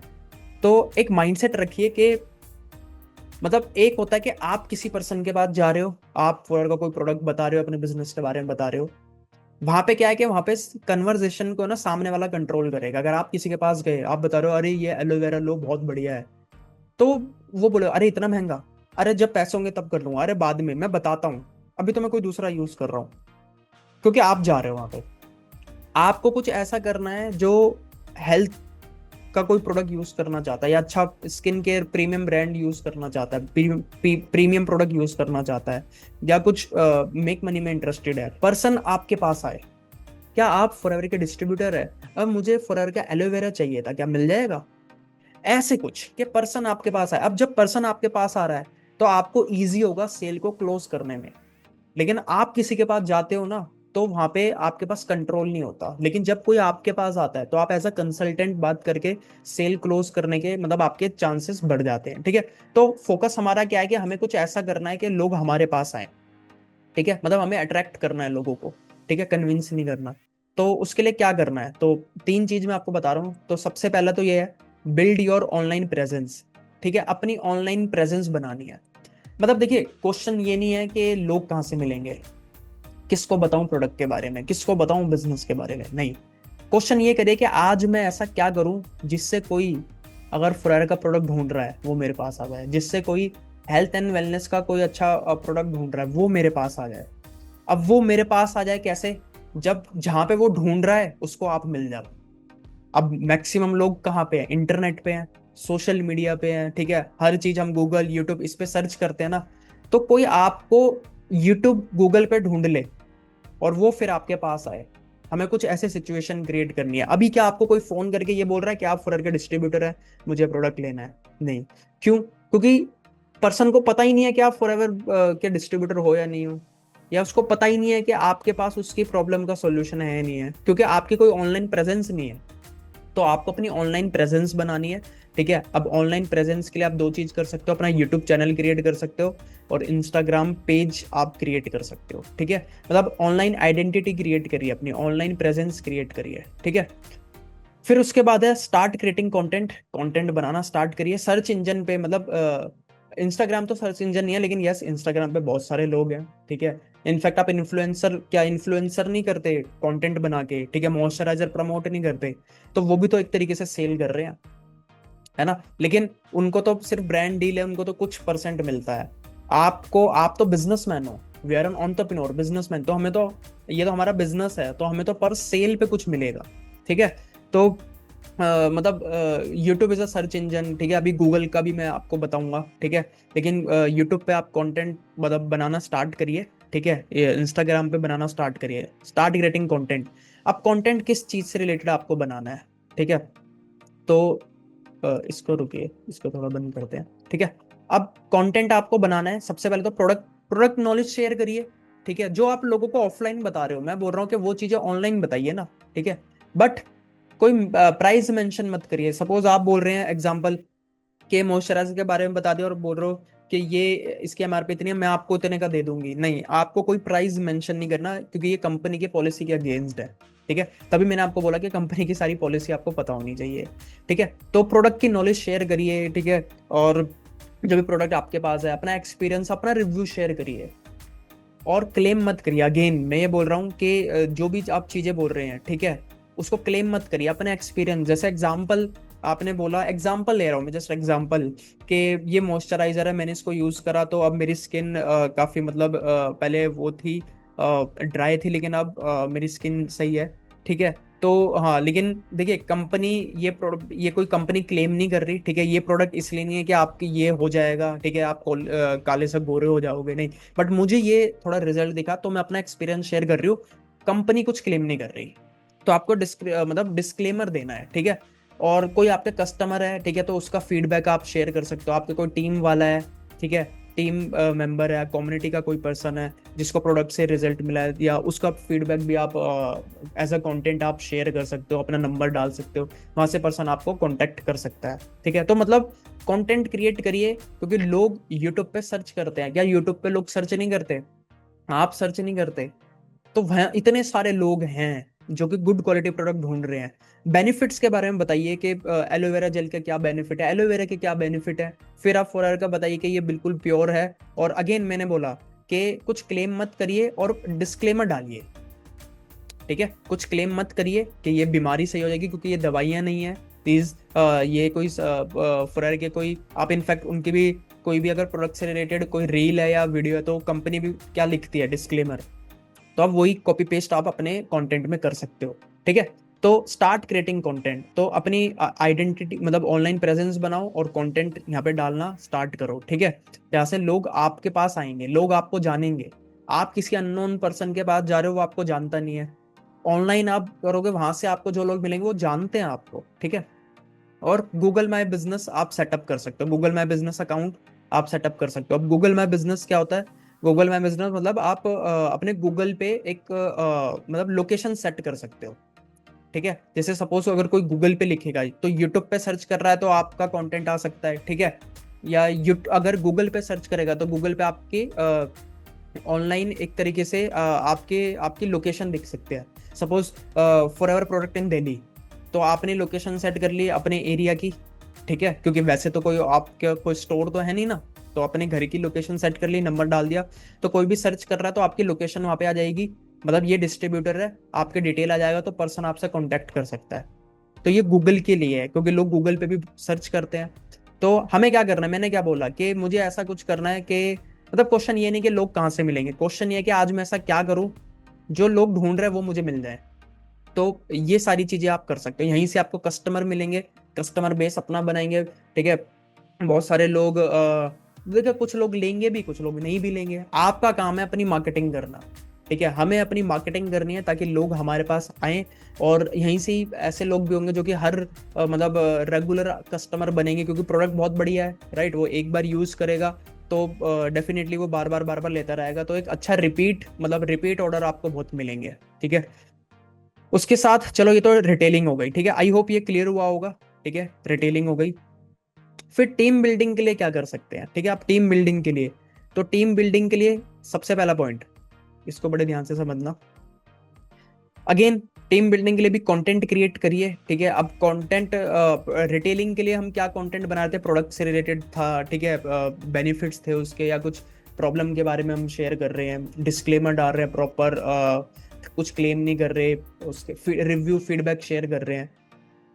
S1: तो एक माइंडसेट रखिए कि मतलब एक होता है कि आप किसी पर्सन के पास जा रहे हो, आप फुरर का कोई प्रोडक्ट बता रहे हो, अपने बिजनेस के बारे में बता रहे हो, वहां पे क्या है कि वहां पे कन्वर्जेशन को ना सामने वाला कंट्रोल करेगा। अगर आप किसी के पास गए, आप बता रहे हो अरे ये एलोवेरा लो बहुत बढ़िया है, तो वो बोले अरे इतना महंगा, अरे जब पैसे होंगे तब कर लूंगा, अरे बाद में मैं बताता हूँ, अभी तो मैं कोई दूसरा यूज कर रहा हूँ। क्योंकि आप जा रहे हो वहां पे, आपको कुछ ऐसा करना है जो हेल्थ का कोई प्रोडक्ट यूज करना चाहता है, या अच्छा skin care premium brand use करना चाहता है, प्रीमियम प्रोडक्ट यूज करना चाहता है, या कुछ मेक मनी में इंटरेस्टेड है, पर्सन आपके पास आए, क्या आप फॉरएवर के डिस्ट्रीब्यूटर है, अब मुझे फॉरएवर का एलोवेरा चाहिए था, क्या मिल जाएगा, ऐसे कुछ कि पर्सन आपके पास आए। अब जब पर्सन आपके पास आ रहा है तो आपको इजी होगा सेल को क्लोज करने में। लेकिन आप किसी के पास जाते हो ना, तो वहां पे आपके पास कंट्रोल नहीं होता। लेकिन जब कोई आपके पास आता है तो आप एज अ कंसल्टेंट बात करके सेल क्लोज करने के मतलब आपके चांसेस बढ़ जाते हैं, ठीक है। तो फोकस हमारा क्या है कि हमें कुछ ऐसा करना है कि लोग हमारे पास आए, ठीक है, मतलब हमें अट्रैक्ट करना है लोगों को, ठीक है, कन्विंस नहीं करना। तो उसके लिए क्या करना है, तो तीन चीज मैं आपको बता रहा हूँ। तो सबसे पहला तो ये है, बिल्ड योर ऑनलाइन प्रेजेंस, ठीक है, अपनी ऑनलाइन प्रेजेंस बनानी है। मतलब देखिए, क्वेश्चन ये नहीं है कि लोग कहाँ से मिलेंगे, किसको बताऊं प्रोडक्ट के बारे में, किसको बताऊं बिजनेस के बारे में, नहीं। क्वेश्चन ये करिए कि आज मैं ऐसा क्या करूं जिससे कोई अगर फ्रायर का प्रोडक्ट ढूंढ रहा है वो मेरे पास आ जाए, जिससे कोई हेल्थ एंड वेलनेस का कोई अच्छा प्रोडक्ट ढूंढ रहा है वो मेरे पास आ जाए। अब वो मेरे पास आ जाए कैसे, जब जहां पे वो ढूंढ रहा है उसको आप मिल जाओ। अब मैक्सिमम लोग कहाँ पे हैं, इंटरनेट पे हैं, सोशल मीडिया पे हैं, ठीक है, हर चीज हम गूगल यूट्यूब इस पे सर्च करते हैं ना। तो कोई आपको यूट्यूब गूगल पे ढूंढ ले और वो फिर आपके पास आए। हमें कुछ ऐसे सिचुएशन क्रिएट करनी है। अभी क्या आपको कोई फोन करके ये बोल रहा है कि आप फुरर के डिस्ट्रीब्यूटर है, मुझे प्रोडक्ट लेना है, नहीं। क्यों? क्योंकि पर्सन को पता ही नहीं है कि आप फॉरएवर के डिस्ट्रीब्यूटर हो या नहीं हो, या उसको पता ही नहीं है कि आपके पास उसकी प्रॉब्लम का सॉल्यूशन है या नहीं है, क्योंकि आपकी कोई ऑनलाइन प्रेजेंस नहीं है। तो आपको अपनी ऑनलाइन प्रेजेंस बनानी है, ठीक है। अब ऑनलाइन प्रेजेंस के लिए आप दो चीज कर सकते हो, अपना यूट्यूब चैनल क्रिएट कर सकते हो और इंस्टाग्राम पेज आप क्रिएट कर सकते हो, ठीक है। मतलब ऑनलाइन आइडेंटिटी क्रिएट करिए, अपनी ऑनलाइन प्रेजेंस क्रिएट करिए, ठीक है। फिर उसके बाद है स्टार्ट क्रिएटिंग कंटेंट, कंटेंट बनाना स्टार्ट करिए सर्च इंजन पे। मतलब इंस्टाग्राम तो सर्च इंजन नहीं है, लेकिन यस इंस्टाग्राम पे बहुत सारे लोग हैं, ठीक है। इनफैक्ट आप इन्फ्लुएंसर, क्या इन्फ्लुएंसर नहीं करते कंटेंट बना के, ठीक है, मॉइस्चराइजर प्रमोट नहीं करते, तो वो भी तो एक तरीके से सेल कर रहे हैं, है ना। लेकिन उनको तो सिर्फ ब्रांड डील है, उनको तो कुछ परसेंट मिलता है। आपको, आप तो बिजनेसमैन हो, we are an entrepreneur businessman, तो हमें तो ये तो हमारा बिजनेस है, तो हमें तो पर सेल पे कुछ मिलेगा, ठीक है। तो मतलब YouTube is a search engine, ठीक है, अभी गूगल का भी मैं आपको बताऊंगा, ठीक है। लेकिन यूट्यूब पे आप कंटेंट मतलब बनाना स्टार्ट करिए, ठीक है, इंस्टाग्राम पे बनाना स्टार्ट करिए, स्टार्ट क्रिएटिंग कंटेंट। अब कंटेंट किस चीज से रिलेटेड आपको बनाना है, ठीक है। तो इसको रुकिए, इसको थोड़ा बंद करते हैं, ठीक है। अब कंटेंट आपको बनाना है, सबसे पहले तो प्रोडक्ट प्रोडक्ट नॉलेज शेयर करिए, ठीक है। जो आप लोगों को ऑफलाइन बता रहे हो, मैं बोल रहा हूँ कि वो चीजें ऑनलाइन बताइए ना, ठीक है। बट कोई प्राइस मेंशन मत करिए। सपोज आप बोल रहे हैं एग्जांपल के मॉइस्चराइजर के बारे में बता दिया और बोल रहे हो कि ये इसकी एमआरपी इतनी है, मैं आपको इतने का दे दूंगी, नहीं, आपको कोई प्राइस मेंशन नहीं करना, क्योंकि ये कंपनी की पॉलिसी के अगेंस्ट है, ठीक है। तभी मैंने आपको बोला कि कंपनी की सारी पॉलिसी आपको पता होनी चाहिए, ठीक है। तो प्रोडक्ट की नॉलेज शेयर करिए, ठीक है। और जब भी प्रोडक्ट आपके पास है, अपना एक्सपीरियंस, अपना रिव्यू शेयर करिए, और क्लेम मत करिए। अगेन मैं ये बोल रहा हूँ कि जो भी आप चीजें बोल रहे हैं, ठीक है, उसको क्लेम मत करिए, अपने एक्सपीरियंस, जैसे एग्जाम्पल आपने बोला, एग्जाम्पल ले रहा हूँ मैं, जस्ट एग्जाम्पल कि ये मॉइस्चराइजर है, मैंने इसको यूज करा तो अब मेरी स्किन काफी मतलब पहले वो थी ड्राई थी, लेकिन अब मेरी स्किन सही है, ठीक है। तो हाँ, लेकिन देखिए कंपनी, ये प्रोडक्ट, ये कोई कंपनी क्लेम नहीं कर रही, ठीक है, ये प्रोडक्ट इसलिए नहीं है कि आपकी ये हो जाएगा, ठीक है, आप काले से गोरे हो जाओगे, नहीं। बट मुझे ये थोड़ा रिजल्ट दिखा तो मैं अपना एक्सपीरियंस शेयर कर रही हूँ। कंपनी कुछ क्लेम नहीं कर रही, तो आपको मतलब डिस्क्लेमर देना है, ठीक है। और कोई आपके कस्टमर है, ठीक है, तो उसका फीडबैक आप शेयर कर सकते हो। आपके कोई टीम वाला है, ठीक है, टीम मेंबर है, कम्युनिटी का कोई पर्सन है जिसको प्रोडक्ट से रिजल्ट मिला है, या उसका फीडबैक भी आप एज अ कंटेंट आप शेयर कर सकते हो, अपना नंबर डाल सकते हो, वहां से पर्सन आपको कांटेक्ट कर सकता है, ठीक है। तो मतलब कंटेंट क्रिएट करिए, क्योंकि लोग यूट्यूब पे सर्च करते हैं। क्या यूट्यूब पे लोग सर्च नहीं करते? आप सर्च नहीं करते? तो वह इतने सारे लोग हैं जो कि गुड क्वालिटी प्रोडक्ट ढूंढ रहे हैं। बेनिफिट्स के बारे में बताइए कि एलोवेरा जेल का क्या बेनिफिट है, एलोवेरा के क्या बेनिफिट है। फिर आप फोरर का बताइए कि ये बिल्कुल प्योर है। और अगेन मैंने बोला कि कुछ क्लेम मत करिए और डिस्क्लेमर डालिए, ठीक है। कुछ क्लेम मत करिए कि ये बीमारी सही हो जाएगी, क्योंकि ये दवाइयाँ नहीं है प्लीज। ये कोई फोरर के कोई आप इनफैक्ट उनकी भी कोई भी अगर प्रोडक्ट से रिलेटेड कोई रील है या वीडियो है, तो कंपनी भी क्या लिखती है, डिस्क्लेमर। तो आप वही कॉपी पेस्ट आप अपने कंटेंट में कर सकते हो, ठीक है। तो स्टार्ट क्रिएटिंग कंटेंट, तो अपनी आइडेंटिटी मतलब ऑनलाइन प्रेजेंस बनाओ और कंटेंट यहाँ पे डालना स्टार्ट करो, ठीक है। यहाँ से लोग आपके पास आएंगे, लोग आपको जानेंगे। आप किसी अननोन पर्सन के पास जा रहे हो, वो आपको जानता नहीं है। ऑनलाइन आप करोगे, वहां से आपको जो लोग मिलेंगे वो जानते हैं आपको, ठीक है। और गूगल माई बिजनेस आप सेटअप कर सकते हो, गूगल माई बिजनेस अकाउंट आप सेटअप कर सकते हो। अब गूगल माई बिजनेस क्या होता है? गूगल माई बिजनेस मतलब आप अपने गूगल पे एक मतलब लोकेशन सेट कर सकते हो, ठीक है। जैसे सपोज अगर कोई गूगल पे लिखेगा तो यूट्यूब पे सर्च कर रहा है तो आपका कंटेंट आ सकता है, ठीक है। या अगर गूगल पे सर्च करेगा तो गूगल पे आपके ऑनलाइन एक तरीके से आपके आपकी लोकेशन दिख सकते हैं। Suppose for ever product in Delhi, तो आपने लोकेशन सेट कर ली अपने एरिया की, ठीक है, क्योंकि वैसे तो कोई आपका कोई स्टोर तो है नहीं ना। तो अपने घर की लोकेशन सेट कर ली, नंबर डाल दिया, तो कोई भी सर्च कर रहा है तो आपकी लोकेशन वहां पे आ जाएगी। मतलब ये डिस्ट्रीब्यूटर है, आपके डिटेल आ जाएगा तो पर्सन आपसे कॉन्टेक्ट कर सकता है। तो ये गूगल के लिए है, क्योंकि लोग गूगल पे भी सर्च करते हैं। तो हमें क्या करना है, मैंने क्या बोला कि मुझे ऐसा कुछ करना है कि मतलब क्वेश्चन ये नहीं कि लोग कहाँ से मिलेंगे, क्वेश्चन ये है कि आज मैं ऐसा क्या करूं जो लोग ढूंढ रहे हैं वो मुझे मिल जाए। तो ये सारी चीजें आप कर सकते हो, यहीं से आपको कस्टमर मिलेंगे, कस्टमर बेस अपना बनाएंगे, ठीक है। बहुत सारे लोग देखिए कुछ लोग लेंगे भी, कुछ लोग नहीं भी लेंगे। आपका काम है अपनी मार्केटिंग करना, ठीक है। हमें अपनी मार्केटिंग करनी है ताकि लोग हमारे पास आए। और यहीं से ही ऐसे लोग भी होंगे जो कि हर मतलब रेगुलर कस्टमर बनेंगे, क्योंकि प्रोडक्ट बहुत बढ़िया है, राइट। वो एक बार यूज करेगा तो डेफिनेटली वो बार बार लेता रहेगा, तो एक अच्छा रिपीट मतलब रिपीट ऑर्डर आपको बहुत मिलेंगे, ठीक है। उसके साथ चलो ये तो रिटेलिंग हो गई, ठीक है, आई होप ये क्लियर हुआ होगा, ठीक है, रिटेलिंग हो गई। फिर टीम बिल्डिंग के लिए क्या कर सकते हैं, ठीक है। आप टीम बिल्डिंग के लिए, तो टीम बिल्डिंग के लिए सबसे पहला पॉइंट, इसको बड़े ध्यान से समझना। अगेन टीम बिल्डिंग के लिए भी कंटेंट क्रिएट करिए, ठीक है। अब कंटेंट रिटेलिंग के लिए हम क्या कंटेंट बना रहे थे, प्रोडक्ट से रिलेटेड था, ठीक है, बेनिफिट्स थे उसके, या कुछ प्रॉब्लम के बारे में हम शेयर कर रहे हैं, डिस्क्लेमर डाल रहे हैं प्रॉपर, कुछ क्लेम नहीं कर रहे, उसके रिव्यू फीडबैक शेयर कर रहे हैं।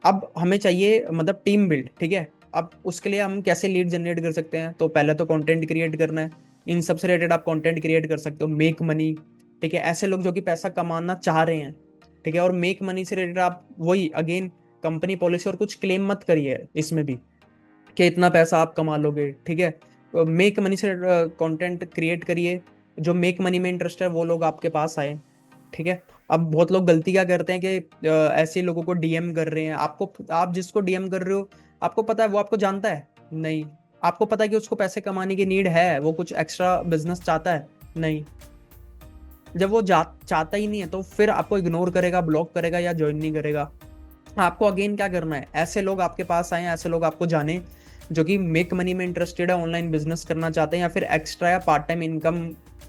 S1: अब हमें चाहिए मतलब टीम बिल्ड, ठीक है। अब उसके लिए हम कैसे लीड जनरेट कर सकते हैं, तो पहले तो कंटेंट क्रिएट करना है। इन सबसे रिलेटेड आप कंटेंट क्रिएट कर सकते हो, मेक मनी, ठीक है। ऐसे लोग जो कि पैसा कमाना चाह रहे हैं, ठीक है। और मेक मनी से रिलेटेड आप वही अगेन कंपनी पॉलिसी, और कुछ क्लेम मत करिए इसमें भी कि इतना पैसा आप कमा लोगे, ठीक है। मेक मनी से कंटेंट क्रिएट करिए, जो मेक मनी में इंटरेस्ट है वो लोग आपके पास आए, ठीक है। अब बहुत लोग गलती क्या करते हैं कि ऐसे लोगों को डीएम कर रहे हैं। आपको, आप जिसको डीएम कर रहे हो आपको पता है वो आपको जानता है? नहीं। आपको पता है कि उसको पैसे कमाने की नीड है, वो कुछ एक्स्ट्रा बिजनेस चाहता है? नहीं। जब वो चाहता ही नहीं है तो फिर आपको इग्नोर करेगा, ब्लॉक करेगा या ज्वाइन नहीं करेगा। आपको अगेन क्या करना है, ऐसे लोग आपके पास आए, ऐसे लोग आपको जाने जो कि मेक मनी में इंटरेस्टेड है, ऑनलाइन बिजनेस करना चाहते हैं, या फिर एक्स्ट्रा या पार्ट टाइम इनकम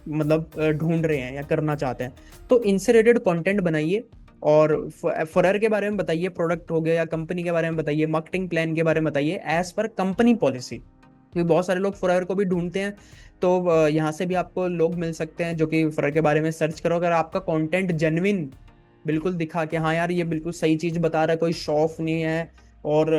S1: मतलब ढूंढ रहे हैं या करना चाहते हैं। तो इनसे रिलेटेड कंटेंट बनाइए, और फॉरर के बारे में बताइए, प्रोडक्ट हो गया या कंपनी के बारे में बताइए, मार्केटिंग प्लान के बारे में बताइए एज पर कंपनी पॉलिसी, क्योंकि बहुत सारे लोग फॉरर को भी ढूंढते हैं। तो यहाँ से भी आपको लोग मिल सकते हैं जो कि फॉरर के बारे में सर्च करो। अगर आपका कंटेंट जेन्युइन बिल्कुल दिखा कि हाँ यार ये बिल्कुल सही चीज बता रहा है, कोई शो ऑफ नहीं है, और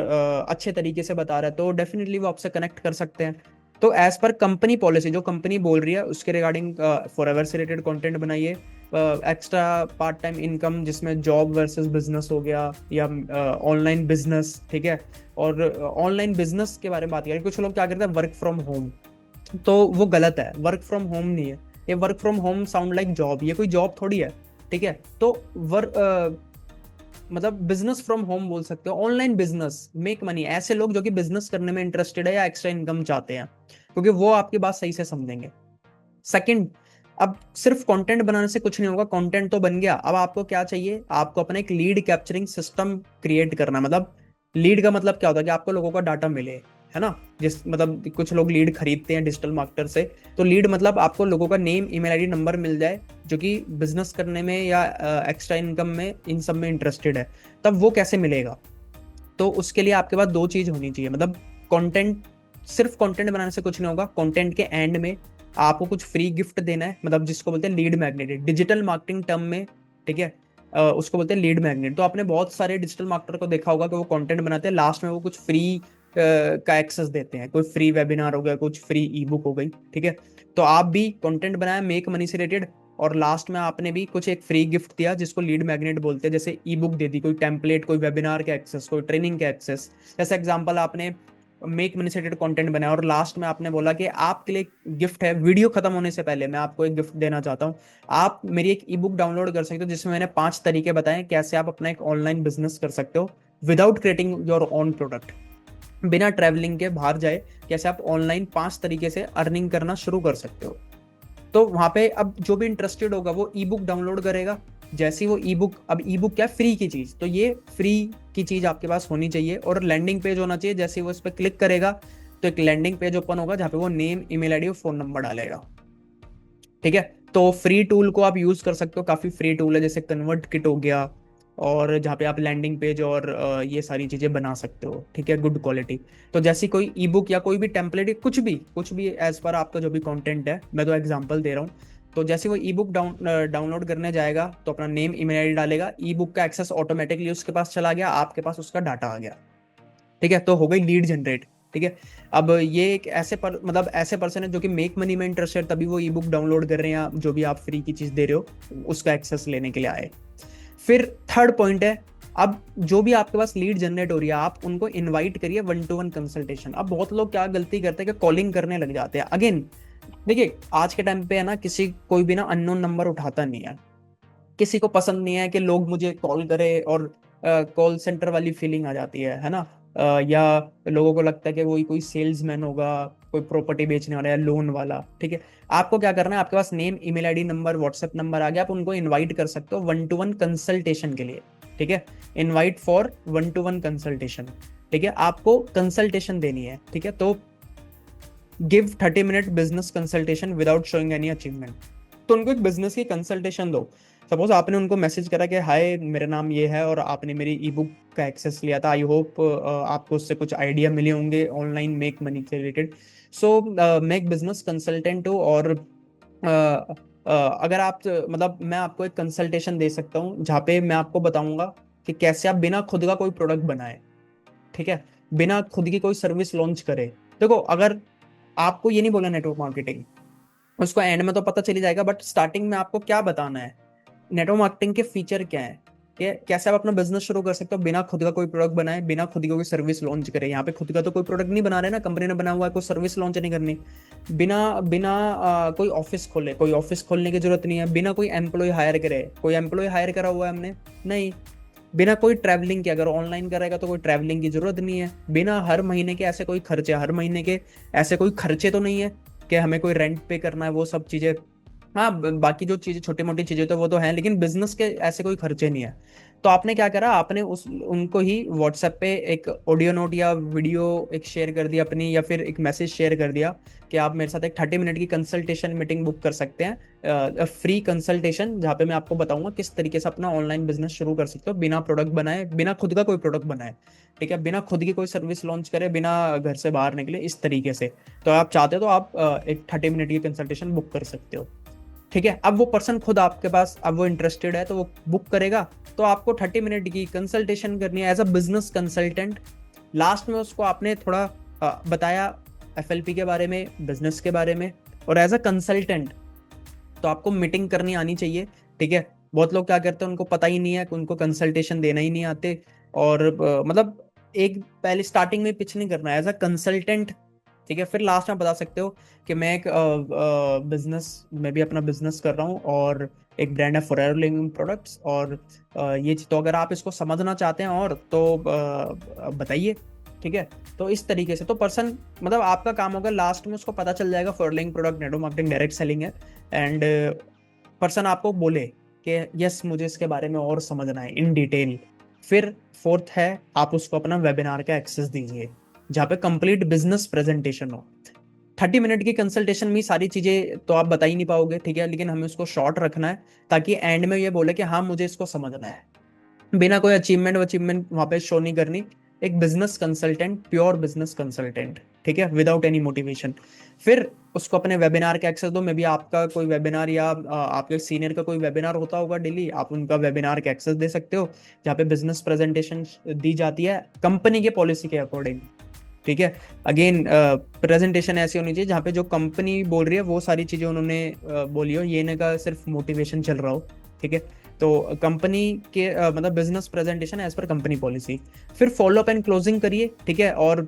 S1: अच्छे तरीके से बता रहा है, तो डेफिनेटली वो आपसे कनेक्ट कर सकते हैं। तो एज पर कंपनी पॉलिसी, जो कंपनी बोल रही है उसके रिगार्डिंग फॉरएवर से रिलेटेड कंटेंट बनाइए। एक्स्ट्रा पार्ट टाइम इनकम जिसमें जॉब वर्सेस बिजनेस हो गया, या ऑनलाइन बिजनेस, ठीक है। और ऑनलाइन बिजनेस के बारे में बात करें, कुछ लोग क्या करते हैं वर्क फ्रॉम होम, तो वो गलत है। वर्क फ्रॉम होम नहीं है ये। Work from home sound like job, ये कोई जॉब थोड़ी है, ठीक है। तो वर्क मतलब बिजनेस फ्रॉम होम बोल सकते हो, ऑनलाइन बिजनेस मेक मनी, ऐसे लोग जो कि बिजनेस करने में इंटरेस्टेड है या एक्स्ट्रा इनकम चाहते हैं, क्योंकि वो आपकी बात सही से समझेंगे। सेकंड, अब सिर्फ कंटेंट बनाने से कुछ नहीं होगा। कंटेंट तो बन गया, अब आपको क्या चाहिए, आपको अपना एक लीड कैप्चरिंग सिस्टम क्रिएट करना। मतलब लीड का मतलब क्या होता है कि आपको लोगों का डाटा मिले, है ना। जिस मतलब कुछ लोग लीड खरीदते हैं डिजिटल मार्केटर से, तो लीड मतलब आपको लोगों का नेम, ईमेल आईडी, नंबर मिल जाए जो कि बिजनेस करने में या एक्स्ट्रा इनकम में, इन सब में इंटरेस्टेड है। तब वो कैसे मिलेगा, तो उसके लिए आपके पास दो चीज होनी चाहिए। मतलब कंटेंट, सिर्फ कंटेंट बनाने से कुछ नहीं होगा। कंटेंट के एंड में आपको कुछ फ्री गिफ्ट देना है, मतलब जिसको बोलते हैं lead magnet, digital marketing term में, ठीक है। उसको बोलते हैं लीड मैग्नेट। तो आपने बहुत सारे डिजिटल मार्केटर को देखा होगा कि वो कंटेंट बनाते हैं, लास्ट में वो कुछ फ्री का एक्सेस देते हैं, कोई फ्री वेबिनार हो गया, कुछ फ्री ई बुक हो गई, ठीक है। तो आप भी कंटेंट बनाया मेक मनी से रिलेटेड, और लास्ट में आपने भी कुछ एक फ्री गिफ्ट दिया जिसको लीड मैग्नेट बोलते हैं, जैसे ई बुक दे दी, कोई टेम्पलेट, कोई वेबिनार का एक्सेस, कोई ट्रेनिंग का एक्सेस। जैसे एग्जांपल, आपने मेक मनी से रिलेटेड कंटेंट बनाया और लास्ट में आपने बोला कि आपके लिए गिफ्ट है, वीडियो खत्म होने से पहले मैं आपको एक गिफ्ट देना चाहता हूँ, आप मेरी एक ई बुक डाउनलोड कर सकते हो जिसमें मैंने 5 तरीके बताए कैसे आप अपना एक ऑनलाइन बिजनेस कर सकते हो without creating your own product, बिना ट्रैवलिंग के बाहर जाए, कैसे आप ऑनलाइन 5 तरीके से अर्निंग करना शुरू कर सकते हो। तो वहां पे अब जो भी इंटरेस्टेड होगा वो ई बुक डाउनलोड करेगा। जैसे ही वो ई बुक, अब ई बुक क्या, फ्री की चीज, तो ये फ्री की चीज आपके पास होनी चाहिए और लैंडिंग पेज होना चाहिए। जैसे ही वो इस पर क्लिक करेगा तो एक लैंडिंग पेज ओपन होगा जहाँ पे वो नेम, ईमेल आईडी और फोन नंबर डालेगा, ठीक है। तो फ्री टूल को आप यूज कर सकते हो, काफी फ्री टूल है, जैसे कन्वर्ट किट हो गया, और जहाँ पे आप लैंडिंग पेज और ये सारी चीजें बना सकते हो, ठीक है, गुड क्वालिटी। तो जैसी कोई ई बुक या कोई भी टेम्पलेट, कुछ भी एज पर आपका जो भी कंटेंट है, मैं तो एग्जांपल दे रहा हूँ। तो जैसे वो ई बुक डाउनलोड करने जाएगा तो अपना नेम, ईमेल आईडी डालेगा, ई बुक का एक्सेस ऑटोमेटिकली उसके पास चला गया, आपके पास उसका डाटा आ गया, ठीक है। तो हो गई लीड जनरेट, ठीक है। अब ये एक मतलब ऐसे पर्सन है जो कि मेक मनी में इंटरेस्टेड, तभी वो ई बुक डाउनलोड कर रहे हैं, या जो भी आप फ्री की चीज दे रहे हो उसका एक्सेस लेने के लिए आए। फिर थर्ड पॉइंट है, अब जो भी आपके पास लीड जनरेट हो रही है, आप उनको इनवाइट करिए 1-to-1 कंसल्टेशन। अब बहुत लोग क्या गलती करते हैं कि कॉलिंग करने लग जाते हैं। अगेन देखिए, आज के टाइम पे है ना, कोई भी ना अननोन नंबर उठाता नहीं है। किसी को पसंद नहीं है कि लोग मुझे कॉल करे, और कॉल सेंटर वाली फीलिंग आ जाती है ना। या लोगों को लगता है कि वही कोई सेल्समैन होगा, कोई प्रॉपर्टी बेचने वाला या लोन वाला, ठीक है। आपको क्या करना है, आपके पास name, email ID, number, WhatsApp number आ गया, आप उनको इनवाइट कर सकते हो 1-to-1 कंसल्टेशन के लिए, ठीक है। इनवाइट फॉर 1-to-1 कंसल्टेशन, ठीक है। आपको कंसल्टेशन देनी है, ठीक है। तो give 30 minute business consultation without showing any achievement. तो उनको एक बिजनेस की कंसल्टेशन दो। सपोज आपने उनको मैसेज करा कि हाय मेरा नाम ये है और आपने मेरी ई बुक का एक्सेस लिया था, आई होप आपको उससे कुछ आइडिया मिले होंगे ऑनलाइन मेक मनी से रिलेटेड। सो मैं एक बिजनेस कंसल्टेंट हूँ, और अगर आप मतलब मैं आपको एक कंसल्टेशन दे सकता हूँ जहाँ पे मैं आपको बताऊंगा कि कैसे आप बिना खुद का कोई प्रोडक्ट बनाए, ठीक है, बिना खुद की कोई सर्विस लॉन्च करे। देखो, अगर आपको ये नहीं बोला नेटवर्क मार्केटिंग, उसको एंड में तो पता चली जाएगा, बट स्टार्टिंग में आपको क्या बताना है, नेटवर्क मार्केटिंग के फीचर क्या है, कि कैसे आप अपना बिजनेस शुरू कर सकते हो बिना खुद का कोई प्रोडक्ट बनाए, बिना खुद की कोई सर्विस लॉन्च करे। यहाँ पे खुद का तो कोई प्रोडक्ट नहीं बना रहे ना, कंपनी ने बना हुआ है, कोई सर्विस लॉन्च नहीं करनी। बिना बिना कोई ऑफिस खोले, कोई ऑफिस खोलने की जरूरत नहीं है। बिना कोई एम्प्लॉय हायर करे, कोई एम्प्लॉय हायर करा हुआ है हमने, नहीं। बिना कोई ट्रैवलिंग के, अगर ऑनलाइन करेगा तो कोई ट्रैवलिंग की जरूरत नहीं है। बिना हर महीने के ऐसे कोई खर्चे, हर महीने के ऐसे कोई खर्चे तो नहीं है कि हमें कोई रेंट पे करना है, वो सब चीजें। हाँ, बाकी जो चीजें छोटी मोटी चीजें तो वो तो हैं, लेकिन बिजनेस के ऐसे कोई खर्चे नहीं है। तो आपने क्या करा, आपने उनको ही व्हाट्सएप पे एक ऑडियो नोट या वीडियो एक शेयर कर दिया अपनी, या फिर एक मैसेज शेयर कर दिया कि आप मेरे साथ एक 30 मिनट की कंसल्टेशन मीटिंग बुक कर सकते हैं, फ्री कंसल्टेशन, जहाँ पे मैं आपको बताऊंगा किस तरीके से अपना ऑनलाइन बिजनेस शुरू कर सकते हो बिना प्रोडक्ट बनाए, बिना खुद का कोई प्रोडक्ट बनाए, ठीक है, बिना खुद की कोई सर्विस लॉन्च करे, बिना घर से बाहर निकले, इस तरीके से। तो आप चाहते हो तो आप एक 30 मिनट की कंसल्टेशन बुक कर सकते हो, ठीक है। अब वो पर्सन खुद आपके पास, अब वो इंटरेस्टेड है तो वो बुक करेगा। तो आपको 30 मिनट की कंसल्टेशन करनी है as a business consultant. Last में उसको आपने थोड़ा बताया FLP के बारे में, बिजनेस के बारे में, और एज अ कंसल्टेंट। तो तो आपको मीटिंग करनी आनी चाहिए, ठीक है। बहुत लोग क्या करते हैं, उनको पता ही नहीं है, उनको कंसल्टेशन देना ही नहीं आते, और मतलब एक पहले स्टार्टिंग में पिच नहीं करना है एज अ कंसल्टेंट, ठीक है। फिर लास्ट में बता सकते हो कि मैं एक बिजनेस, मैं भी अपना बिजनेस कर रहा हूँ, और एक ब्रांड है फॉरएवर लिविंग प्रोडक्ट्स, और ये तो अगर आप इसको समझना चाहते हैं और तो बताइए, ठीक है। तो इस तरीके से तो पर्सन, मतलब आपका काम होगा लास्ट में उसको पता चल जाएगा forever living product network marketing direct selling है, एंड पर्सन आपको बोले कि यस मुझे इसके बारे में और समझना है इन डिटेल। फिर फोर्थ है, आप उसको अपना वेबिनार का एक्सेस दीजिए जहाँ पे कंप्लीट बिजनेस प्रेजेंटेशन हो। 30 मिनट की कंसल्टेशन में सारी चीजें तो आप बता ही नहीं पाओगे, ठीक है, लेकिन हमें उसको शॉर्ट रखना है ताकि एंड में ये बोले कि हाँ मुझे इसको समझना है, बिना कोई अचीवमेंट वहां पे शो नहीं करनी। एक business consultant, pure business consultant, ठीक है, विदाउट एनी मोटिवेशन। फिर उसको अपने वेबिनार का एक्सेस दो। मे बी आपका कोई वेबिनार या आपके सीनियर का कोई वेबिनार होता होगा डेली, आप उनका वेबिनार का एक्सेस दे सकते हो, जहाँ पे बिजनेस प्रेजेंटेशन दी जाती है कंपनी के पॉलिसी के अकॉर्डिंग, ठीक है। अगेन प्रेजेंटेशन ऐसी होनी चाहिए जहाँ पे जो कंपनी बोल रही है वो सारी चीजें उन्होंने बोली हो, ये ना का सिर्फ मोटिवेशन चल रहा हो, ठीक है। तो कंपनी के मतलब business presentation as per company policy. फिर फॉलो अप एंड क्लोजिंग करिए, ठीक है, और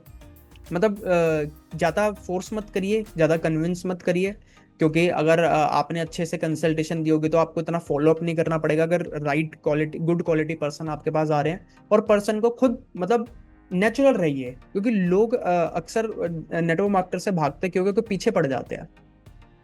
S1: मतलब ज़्यादा फोर्स मत करिए, ज़्यादा कन्विंस मत करिए, क्योंकि अगर आपने अच्छे से कंसल्टेशन दी होगी तो आपको इतना फॉलो अप नहीं करना पड़ेगा। अगर right quality, good quality person आपके पास आ रहे हैं, और पर्सन को खुद मतलब नेचुरल रहिए, क्योंकि लोग अक्सर नेटवर्क मार्केटर से भागते क्योंकि पीछे पड़ जाते हैं,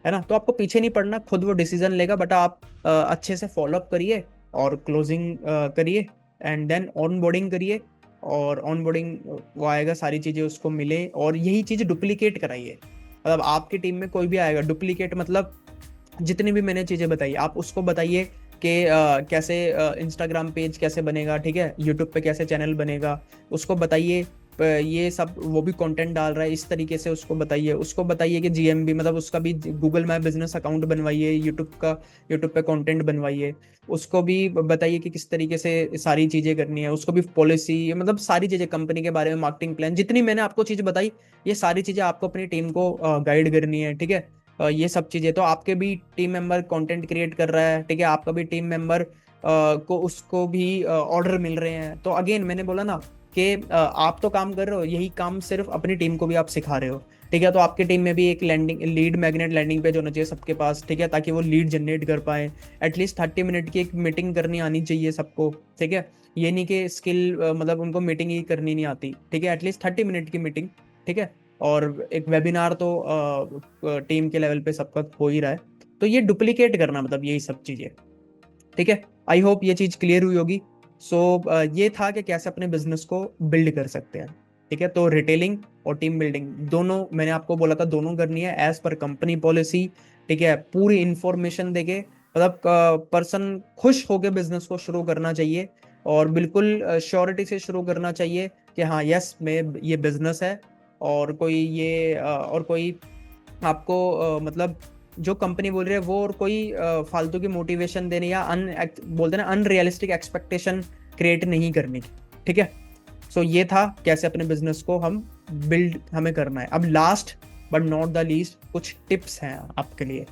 S1: है ना। तो आपको पीछे नहीं पड़ना, खुद वो डिसीजन लेगा, बट आप अच्छे से फॉलो अप करिए और क्लोजिंग करिए, एंड देन ऑन बोर्डिंग करिए, और ऑन बोर्डिंग वो आएगा, सारी चीज़ें उसको मिले, और यही चीज़ डुप्लीकेट कराइए। मतलब आपकी टीम में कोई भी आएगा डुप्लीकेट, मतलब जितनी भी मैंने चीज़ें बताई आप उसको बताइए कि कैसे इंस्टाग्राम पेज कैसे बनेगा, ठीक है, यूट्यूब पे कैसे चैनल बनेगा, उसको बताइए। ये सब वो भी कंटेंट डाल रहा है इस तरीके से, उसको बताइए। उसको बताइए कि जीएमबी, मतलब उसका भी गूगल मैप बिजनेस अकाउंट बनवाइए, यूट्यूब पे कंटेंट बनवाइए। उसको भी बताइए कि किस तरीके से सारी चीज़ें करनी है, उसको भी पॉलिसी, मतलब सारी चीज़ें कंपनी के बारे में, मार्केटिंग प्लान, जितनी मैंने आपको चीज़ बताई, ये सारी चीज़ें आपको अपनी टीम को गाइड करनी है, ठीक है। ये सब चीज़ें तो आपके भी टीम मेंबर कंटेंट क्रिएट कर रहा है, ठीक है, आपका भी टीम मेंबर को उसको भी ऑर्डर मिल रहे हैं। तो अगेन मैंने बोला ना कि आप तो काम कर रहे हो, यही काम सिर्फ अपनी टीम को भी आप सिखा रहे हो, ठीक है। तो आपकी टीम में भी एक लीड मैग्नेट लैंडिंग पेज होना चाहिए सबके पास, ठीक है, ताकि वो लीड जनरेट कर पाए। एटलीस्ट 30 मिनट की एक मीटिंग करनी आनी चाहिए सबको, ठीक है। ये नहीं कि स्किल मतलब उनको मीटिंग ही करनी नहीं आती, ठीक है, एटलीस्ट 30 मिनट की मीटिंग, ठीक है। और एक वेबिनार तो टीम के लेवल पे सबका हो ही रहा है। तो ये डुप्लीकेट करना, मतलब यही सब चीज़ें, ठीक है। आई होप ये चीज़ क्लियर हुई होगी। सो ये था कि कैसे अपने बिजनेस को बिल्ड कर सकते हैं, ठीक है। तो रिटेलिंग और टीम बिल्डिंग दोनों मैंने आपको बोला था, दोनों करनी है एज पर कंपनी पॉलिसी, ठीक है। पूरी इंफॉर्मेशन देके, मतलब पर्सन खुश होकर बिजनेस को शुरू करना चाहिए, और बिल्कुल श्योरिटी से शुरू करना चाहिए कि हाँ यस मैं, ये बिजनेस है, और कोई ये और कोई आपको मतलब जो कंपनी बोल रही है वो, और कोई फालतू की मोटिवेशन देने या बोलते हैं ना अनरियलिस्टिक एक्सपेक्टेशन क्रिएट नहीं करनी, ठीक है। सो ये था कैसे अपने बिजनेस को हम बिल्ड हमें करना है। अब last but not the least कुछ टिप्स हैं आपके लिए,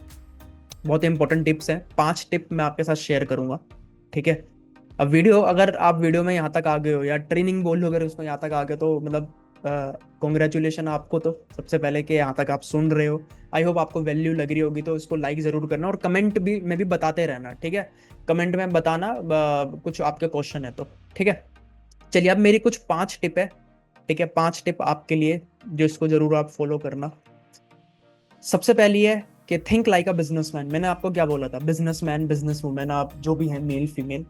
S1: बहुत इंपॉर्टेंट टिप्स हैं। 5 टिप मैं आपके साथ शेयर करूंगा, ठीक है। अब अगर आप वीडियो में यहाँ तक आ गए हो, या ट्रेनिंग बोल लो अगर उसमें यहाँ तक आ गए, तो मतलब कॉन्ग्रेचुलेशन आपको, तो सबसे पहले कि यहाँ तक आप सुन रहे हो। आई होप आपको वैल्यू लग रही होगी, तो इसको लाइक जरूर करना, और कमेंट भी में भी बताते रहना, ठीक है। कमेंट में बताना कुछ आपके क्वेश्चन है तो, ठीक है। चलिए अब मेरी कुछ 5 टिप है, ठीक है, 5 टिप आपके लिए जो इसको जरूर आप फॉलो करना। सबसे पहली है कि थिंक लाइक अ बिजनेसमैन। मैंने आपको क्या बोला था, बिजनेसमैन, बिजनेस वुमेन, आप जो भी हैं, मेल फीमेल,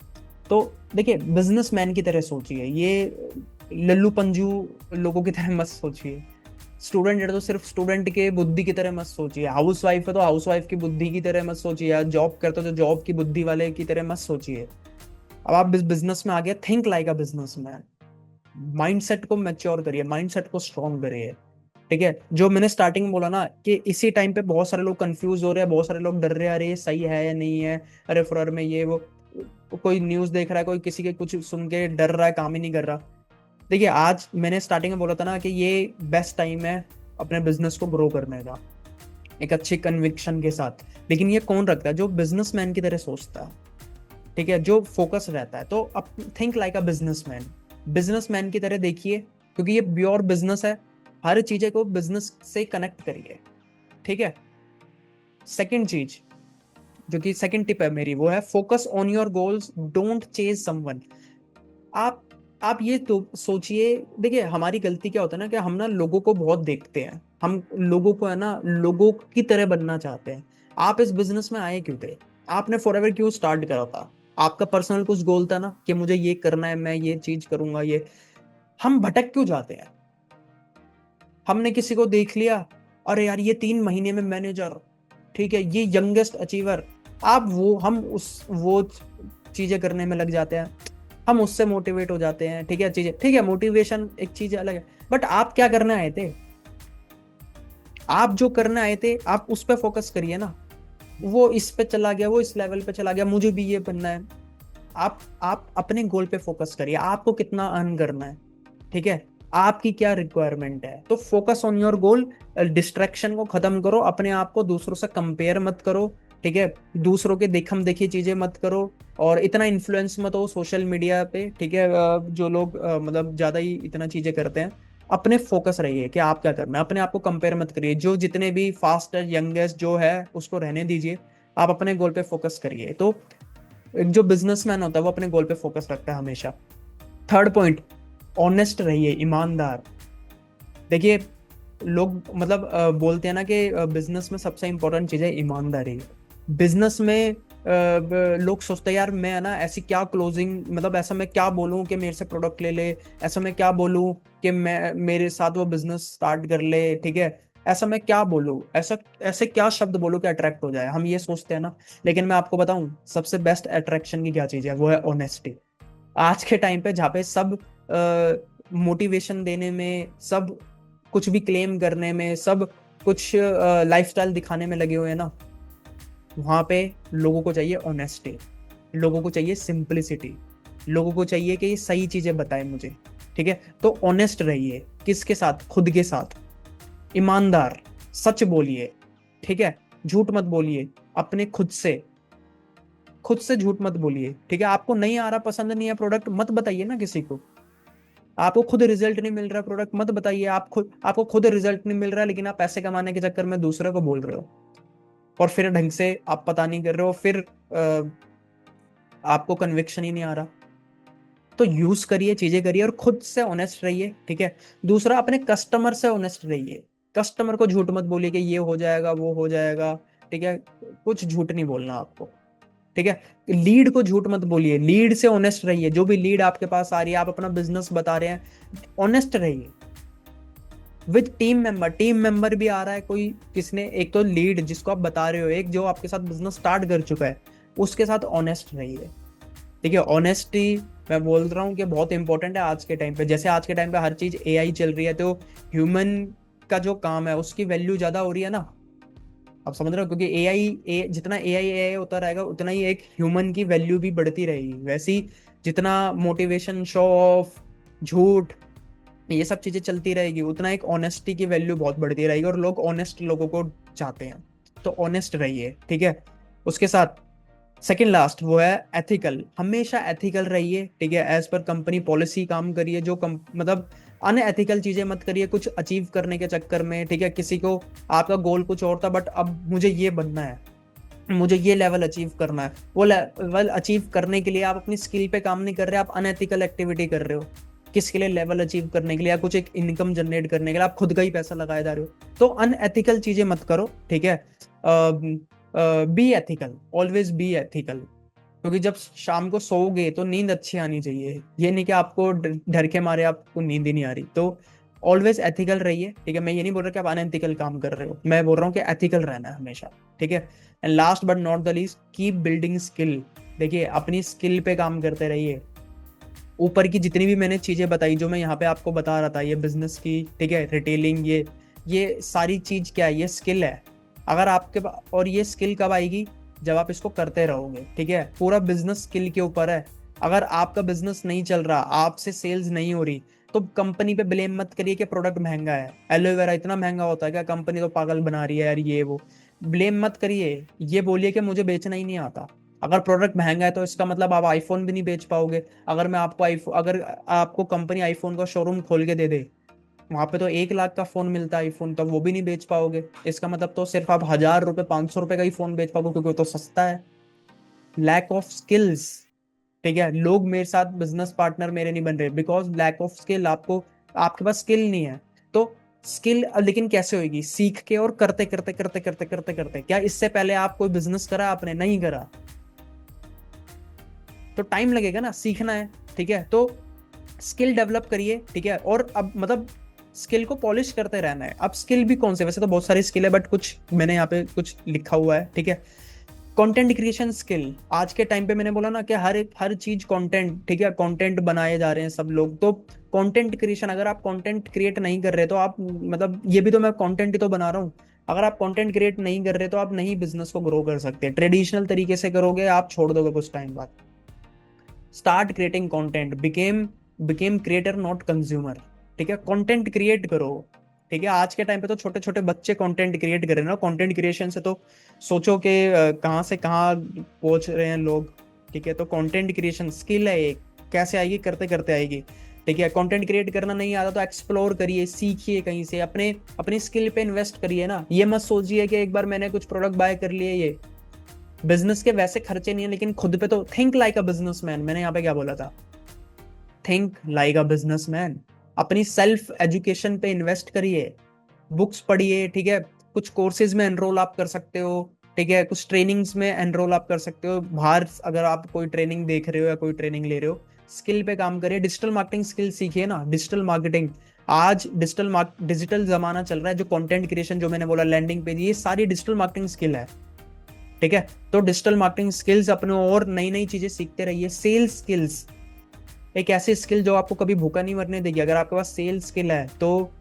S1: तो देखिए बिजनेसमैन की तरह सोचिए, ये लल्लू पंजू लोगों की तरह मत सोचिए। स्टूडेंट है तो सिर्फ स्टूडेंट के बुद्धि की तरह मत सोचिए, हाउस वाइफ है तो हाउस वाइफ की बुद्धि की तरह मत सोचिए, या जॉब करते हो तो जॉब की बुद्धि वाले की तरह मत सोचिए। अब आप बिजनेस में आ गए, think like a businessman. Mindset को मैच्योर करिए, माइंडसेट को स्ट्रॉन्ग करिए, ठीक है। जो मैंने स्टार्टिंग में बोला ना कि इसी टाइम पे बहुत सारे लोग कंफ्यूज हो रहे हैं, बहुत सारे लोग डर रहे हैं, अरे ये सही है या नहीं है, अरे फुरर में ये वो, कोई न्यूज देख रहा है, कोई किसी के कुछ सुन के डर रहा है, काम ही नहीं कर रहा। देखिए आज मैंने स्टार्टिंग में बोला था ना कि ये बेस्ट टाइम है अपने बिजनेस को ग्रो करने का, एक अच्छी कन्विक्शन के साथ। लेकिन ये कौन रखता है? जो बिजनेसमैन की तरह सोचता है, ठीक है, जो फोकस रहता है। तो अब think like a businessman, businessman की तरह देखिए, क्योंकि ये प्योर बिजनेस है। हर चीजें को बिजनेस से कनेक्ट करिए, ठीक है। सेकंड चीज, जो कि सेकंड टिप है मेरी, वो है focus on your goals, don't chase someone. आप आप ये तो सोचिए, देखिए हमारी गलती क्या होता है ना, कि हम ना लोगों को बहुत देखते हैं, हम लोगों को है ना लोगों की तरह बनना चाहते हैं। आप इस बिजनेस में आए क्यों थे? आपने फॉरएवर क्यों स्टार्ट करा था? आपका पर्सनल कुछ गोल था ना, कि मुझे ये करना है, मैं ये चीज करूंगा। ये हम भटक क्यों जाते हैं? हमने किसी को देख लिया, अरे यार ये 3 महीने में मैनेजर, ठीक है, ये यंगेस्ट अचीवर। आप वो हम उस वो चीजें करने में लग जाते हैं, हम उससे मोटिवेट हो जाते हैं, ठीक है। चीजें ठीक है, मोटिवेशन एक चीज अलग है, बट आप क्या करने आए थे? आप जो करने आए थे आप उस पर फोकस करिए ना। वो इस पे चला गया, वो इस लेवल पे चला गया, मुझे भी ये बनना है। आप अपने गोल पे फोकस करिए, आपको कितना अर्न करना है, ठीक है, आपकी क्या रिक्वायरमेंट है। तो focus on your goal, distraction को खत्म करो, अपने आप को दूसरों से कंपेयर मत करो, ठीक है। दूसरों के देखम देखी चीजें मत करो, और इतना इन्फ्लुएंस मत हो सोशल मीडिया पे, ठीक है। जो लोग मतलब ज्यादा ही इतना चीजें करते हैं, अपने फोकस रहिए कि आप क्या करना है। अपने आप को कंपेयर मत करिए, जो जितने भी फास्ट यंगेस्ट जो है उसको रहने दीजिए, आप अपने गोल पे फोकस करिए। तो एक जो बिजनेसमैन होता है वो अपने गोल पे फोकस रखता है हमेशा। थर्ड पॉइंट, ऑनेस्ट रहिए, ईमानदार। देखिए लोग मतलब बोलते हैं ना कि बिजनेस में सबसे इंपॉर्टेंट चीज है ईमानदारी। बिजनेस में लोग सोचते हैं यार मैं है ना ऐसी क्या क्लोजिंग, मतलब ऐसा मैं क्या बोलूं कि मेरे से प्रोडक्ट ले ले, ऐसा मैं क्या बोलूं कि मैं मेरे साथ वो बिजनेस स्टार्ट कर ले, ठीक है। ऐसा मैं क्या बोलूं, ऐसा ऐसे क्या शब्द बोलूं कि अट्रैक्ट हो जाए, हम ये सोचते हैं ना। लेकिन मैं आपको बताऊं सबसे बेस्ट अट्रैक्शन की क्या चीज है, वो है ऑनेस्टी। आज के टाइम पे जहाँ पे सब मोटिवेशन देने में, सब कुछ भी क्लेम करने में, सब कुछ लाइफस्टाइल दिखाने में लगे हुए हैं ना, वहां पे लोगों को चाहिए ऑनेस्टी, लोगों को चाहिए सिंपलिसिटी, लोगों को चाहिए कि ये सही चीजें बताएं मुझे, ठीक है। तो ऑनेस्ट रहिए, किसके साथ? खुद के साथ। ईमानदार, सच बोलिए, ठीक है। झूठ मत बोलिए, अपने खुद से झूठ मत बोलिए, ठीक है। आपको नहीं आ रहा, पसंद नहीं है प्रोडक्ट, मत बताइए ना किसी को। आपको खुद रिजल्ट नहीं मिल रहा प्रोडक्ट, मत बताइए। आपको खुद रिजल्ट नहीं मिल रहा, लेकिन आप पैसे कमाने के चक्कर में दूसरे को बोल रहे हो, और फिर ढंग से आप पता नहीं कर रहे हो, फिर आपको कन्विक्शन ही नहीं आ रहा। तो यूज करिए, चीजें करिए, और खुद से ऑनेस्ट रहिए, ठीक है। दूसरा, अपने कस्टमर से ऑनेस्ट रहिए। कस्टमर को झूठ मत बोलिए कि ये हो जाएगा, वो हो जाएगा, ठीक है। कुछ झूठ नहीं बोलना आपको, ठीक है। लीड को झूठ मत बोलिए, लीड से ऑनेस्ट रहिए। जो भी लीड आपके पास आ रही है, आप अपना बिजनेस बता रहे हैं, ऑनेस्ट रहिए। विद टीम मेंबर भी आ रहा है कोई, किसने, एक तो लीड जिसको आप बता रहे हो, एक जो आपके साथ बिजनेस स्टार्ट कर चुका है, उसके साथ ऑनेस्ट रहिए, ठीक है। ऑनेस्टी मैं बोल रहा हूँ कि बहुत इंपॉर्टेंट है आज के टाइम पे। जैसे आज के टाइम पे हर चीज एआई चल रही है, तो ह्यूमन का जो काम है उसकी वैल्यू ज्यादा हो रही है ना, आप समझ रहे हो। क्योंकि जितना एआई होता रहेगा, उतना ही एक ह्यूमन की वैल्यू भी बढ़ती रहेगी। वैसे ही जितना मोटिवेशन, शो ऑफ, झूठ, ये सब चीजें चलती रहेगी, उतना एक ऑनेस्टी की वैल्यू बहुत बढ़ती रहेगी, और लोग ऑनेस्ट लोगों को चाहते हैं। तो ऑनेस्ट रहिए, ठीक है। उसके साथ सेकंड लास्ट, वो है एथिकल। हमेशा एथिकल रहिए, ठीक है। एज पर कंपनी पॉलिसी काम करिए, जो मतलब अनएथिकल चीजें मत करिए कुछ अचीव करने के चक्कर में, ठीक है। किसी को, आपका गोल कुछ और था, बट अब मुझे ये बनना है, मुझे ये लेवल अचीव करना है, वो लेवल अचीव करने के लिए आप अपनी स्किल पे काम नहीं कर रहे, आप अनएथिकल एक्टिविटी कर रहे हो। किसके लिए? लेवल अचीव करने के लिए, या कुछ एक इनकम जनरेट करने के लिए, आप खुद का ही पैसा लगाए जा रहे हो। तो अनएथिकल चीजें मत करो, ठीक है। Be ethical, always be ethical. क्योंकि जब शाम को सोओगे तो नींद अच्छी आनी चाहिए, ये नहीं कि आपको डर के मारे आपको नींद ही नहीं आ रही। तो ऑलवेज एथिकल रहिए, ठीक है। मैं ये नहीं बोल रहा कि आप अनएथिकल काम कर रहे हो, मैं बोल रहा हूँ कि एथिकल रहना है हमेशा, ठीक है। And last but not the least, keep building skill. देखिए अपनी स्किल पे काम करते रहिए। ऊपर की जितनी भी मैंने चीजें बताई, जो मैं यहाँ पे आपको बता रहा था, ये बिजनेस की, ठीक है, रिटेलिंग, ये सारी चीज क्या है? ये स्किल है। अगर आपके और ये स्किल कब आएगी? जब आप इसको करते रहोगे, ठीक है। पूरा बिजनेस स्किल के ऊपर है। अगर आपका बिजनेस नहीं चल रहा, आपसे सेल्स नहीं हो रही, तो कंपनी पे ब्लेम मत करिए कि प्रोडक्ट महंगा है, एलोवेरा इतना महंगा होता है क्या, कंपनी तो पागल बना रही है यार, ये वो ब्लेम मत करिए। ये बोलिए कि मुझे बेचना ही नहीं आता। अगर प्रोडक्ट महंगा है तो इसका मतलब आप आईफोन भी नहीं बेच पाओगे। अगर मैं आपको आईफोन, अगर आपको कंपनी आईफोन का शोरूम खोल के दे दे, वहां पे तो 1 लाख का फोन मिलता है आईफोन, तो वो भी नहीं बेच पाओगे। इसका मतलब तो सिर्फ आप 1000 रुपये 500 रुपये का ही फोन बेच पाओगे, क्योंकि वो तो सस्ता है। Lack of skills. ठीक है, लोग मेरे साथ बिजनेस पार्टनर मेरे नहीं बन रहे बिकॉज लैक ऑफ स्किल। आपको, आपके पास स्किल नहीं है। तो स्किल लेकिन कैसे होगी, सीख के और करते करते करते करते करते करते। क्या इससे पहले आप कोई बिजनेस करा, आपने नहीं करा, तो टाइम लगेगा ना, सीखना है। ठीक है, तो स्किल डेवलप करिए। ठीक है, और अब मतलब स्किल को पॉलिश करते रहना है। अब स्किल भी कौन से, वैसे तो बहुत सारी स्किल है, बट कुछ मैंने यहाँ पे कुछ लिखा हुआ है। ठीक है, कंटेंट क्रिएशन स्किल। आज के टाइम पे मैंने बोला ना कि हर चीज कंटेंट। ठीक है, कंटेंट बनाए जा रहे हैं सब लोग, तो कंटेंट क्रिएशन, अगर आप कंटेंट क्रिएट नहीं कर रहे तो आप मतलब, ये भी तो मैं कंटेंट ही तो बना रहा हूँ। अगर आप कंटेंट क्रिएट नहीं कर रहे तो आप नहीं बिजनेस को ग्रो कर सकते। ट्रेडिशनल तरीके से करोगे, आप छोड़ दोगे कुछ टाइम बाद। Start creating content, became creator not consumer. ठीक है, कंटेंट क्रिएट करो। ठीक है, आज के टाइम पे तो छोटे छोटे बच्चे कंटेंट क्रिएट कर रहे हैं ना। कंटेंट क्रिएशन से तो सोचो कि कहाँ से कहाँ पहुंच रहे हैं लोग। ठीक है, तो कंटेंट क्रिएशन स्किल है एक, कैसे आएगी, करते करते आएगी। ठीक है, कंटेंट क्रिएट करना नहीं आता तो एक्सप्लोर करिए, सीखिए कहीं से, अपने अपनी स्किल पे इन्वेस्ट करिए ना। ये मत सोचिए कि एक बार मैंने कुछ प्रोडक्ट बाय कर लिए, ये बिजनेस के वैसे खर्चे नहीं है, लेकिन खुद पे तो थिंक लाइक अ बिजनेसमैन। मैंने यहाँ पे क्या बोला था, थिंक लाइक अ बिजनेसमैन। अपनी सेल्फ एजुकेशन पे इन्वेस्ट करिए, बुक्स पढ़िए। ठीक है, कुछ कोर्सेज में एनरोल आप कर सकते हो। ठीक है, कुछ ट्रेनिंग्स में एनरोल आप कर सकते हो बाहर, अगर आप कोई ट्रेनिंग देख रहे हो या कोई ट्रेनिंग ले रहे हो। स्किल पे काम करिए, डिजिटल मार्केटिंग स्किल सीखिए ना, डिजिटल मार्केटिंग। आज डिजिटल जमाना चल रहा है। जो कंटेंट क्रिएशन, जो मैंने बोला, लैंडिंग पेज, ये सारी डिजिटल मार्केटिंग स्किल है। ठीक है, तो डिजिटल मार्केटिंग स्किल्स अपने, और नई नई चीजें सीखते रहिए। सेल्स स्किल्स, एक ऐसी स्किल जो आपको कभी भूखा नहीं मरने देगी। अगर आपके पास सेल्स स्किल है तो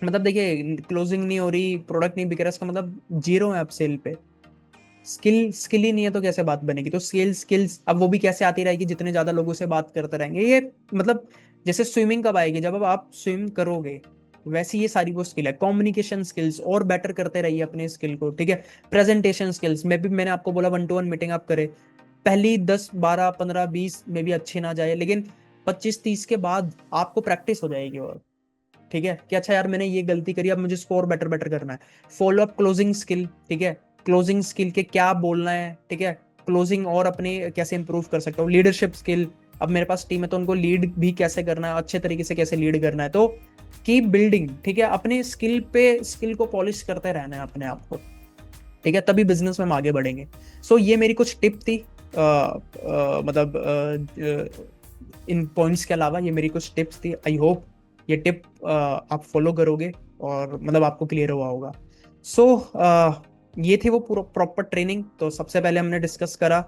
S1: मतलब देखिए, क्लोजिंग नहीं हो रही, प्रोडक्ट नहीं बिक रहा, इसका मतलब जीरो है आप सेल पे। स्किल ही नहीं है तो कैसे बात बनेगी। तो स्किल्स अब वो भी कैसे आती रहेगी, जितने ज्यादा लोगों से बात करते रहेंगे। ये मतलब जैसे स्विमिंग कब आएगी, जब अब आप स्विम करोगे, वैसे ये सारी वो स्किल है। कम्युनिकेशन स्किल्स, और बेटर करते रहिए अपने स्किल को। ठीक है, प्रेजेंटेशन स्किल्स में भी मैंने आपको बोला 1-to-1 मीटिंग आप करें। पहली 10 12 15 20 में भी अच्छी ना जाए, लेकिन 25 30 के बाद आपको प्रैक्टिस हो जाएगी। और ठीक है कि अच्छा यार, मैंने ये गलती करी, अब मुझे स्कोर बेटर बेटर करना है। Follow up closing skill. ठीक है, क्लोजिंग स्किल के क्या बोलना है। ठीक है, क्लोजिंग और अपने कैसे इंप्रूव कर सकता हूँ। लीडरशिप स्किल, अब मेरे पास टीम है तो उनको लीड भी कैसे करना है, अच्छे तरीके से कैसे लीड करना है। तो कीप बिल्डिंग। ठीक है, अपने स्किल को पॉलिश करते रहना है अपने आप को। ठीक है, तभी बिजनेस में हम आगे बढ़ेंगे। सो ये मेरी कुछ टिप थी। मतलब इन पॉइंट्स के अलावा ये मेरी कुछ टिप्स थी। आई होप ये टिप आप फॉलो करोगे और मतलब आपको क्लियर हुआ होगा। सो ये थी वो पूरा प्रॉपर ट्रेनिंग। तो सबसे पहले हमने डिस्कस करा,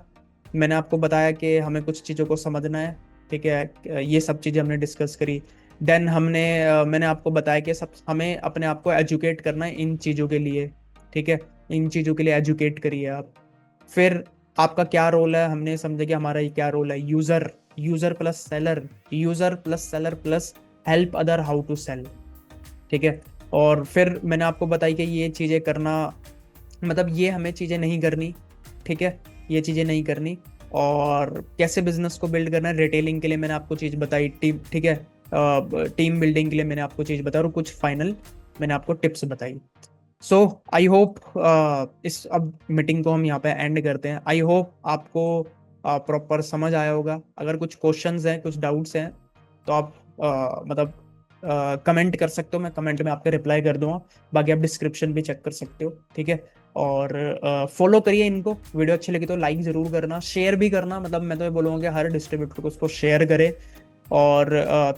S1: मैंने आपको बताया कि हमें कुछ चीज़ों को समझना है। ठीक है, ये सब चीज़ें हमने डिस्कस करी। देन मैंने आपको बताया कि सब हमें अपने आप को एजुकेट करना है इन चीज़ों के लिए। ठीक है, इन चीज़ों के लिए एजुकेट करिए आप। फिर आपका क्या रोल है, हमने समझा कि हमारा ये क्या रोल है, user, user plus seller plus help other how to sell. ठीक है, और फिर मैंने आपको बताई कि ये चीज़ें करना, मतलब ये हमें चीज़ें नहीं करनी। ठीक है, ये चीज़ें नहीं करनी। और कैसे बिजनेस को बिल्ड करना है, रिटेलिंग के लिए मैंने आपको चीज़ बताई, टीम। ठीक है, टीम बिल्डिंग के लिए मैंने आपको चीज़ बताई, और कुछ फाइनल मैंने आपको टिप्स बताई। सो आई होप इस अब मीटिंग को हम यहाँ पे एंड करते हैं। आई होप आपको प्रॉपर समझ आया होगा। अगर कुछ क्वेश्चंस हैं, कुछ डाउट्स हैं, तो आप मतलब कमेंट कर सकते हो, मैं कमेंट में आपके रिप्लाई कर दूंगा। बाकी आप डिस्क्रिप्शन भी चेक कर सकते हो। ठीक है, और फॉलो करिए इनको। वीडियो अच्छी लगी तो लाइक जरूर करना, शेयर भी करना। मतलब मैं तो ये बोलूँगा कि हर डिस्ट्रीब्यूटर को उसको शेयर करे। और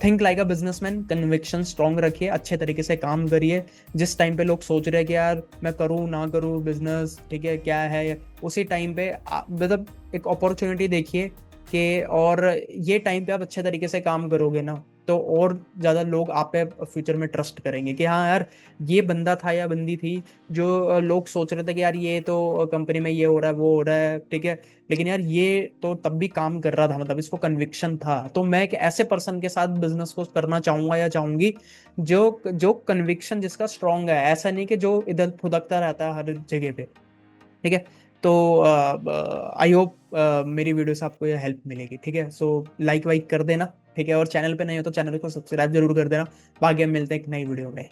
S1: think like a businessman, conviction strong रखिए, अच्छे तरीके से काम करिए। जिस टाइम पे लोग सोच रहे हैं कि यार मैं करूँ ना करूँ बिजनेस, ठीक है क्या है, उसी टाइम पे मतलब एक अपॉर्चुनिटी देखिए कि, और ये टाइम पे आप अच्छे तरीके से काम करोगे ना, तो और ज़्यादा लोग आप पे फ्यूचर में ट्रस्ट करेंगे कि हाँ यार, ये बंदा था या बंदी थी जो लोग सोच रहे थे कि यार ये तो कंपनी में ये हो रहा है वो हो रहा है, ठीक है, लेकिन यार ये तो तब भी काम कर रहा था, मतलब इसको कन्विक्शन था। तो मैं एक ऐसे पर्सन के साथ बिजनेस को करना चाहूंगा या चाहूंगी जो जो कन्विक्शन जिसका स्ट्रांग है, ऐसा नहीं कि जो इधर फुदकता रहता है हर जगह पे, ठीक है। तो आई होप मेरी वीडियो से आपको ये हेल्प मिलेगी, ठीक है। सो लाइक वाइक कर देना, ठीक है, और चैनल पे नहीं हो तो चैनल को सब्सक्राइब जरूर कर देना। बाकी हम मिलते हैं एक नई वीडियो में।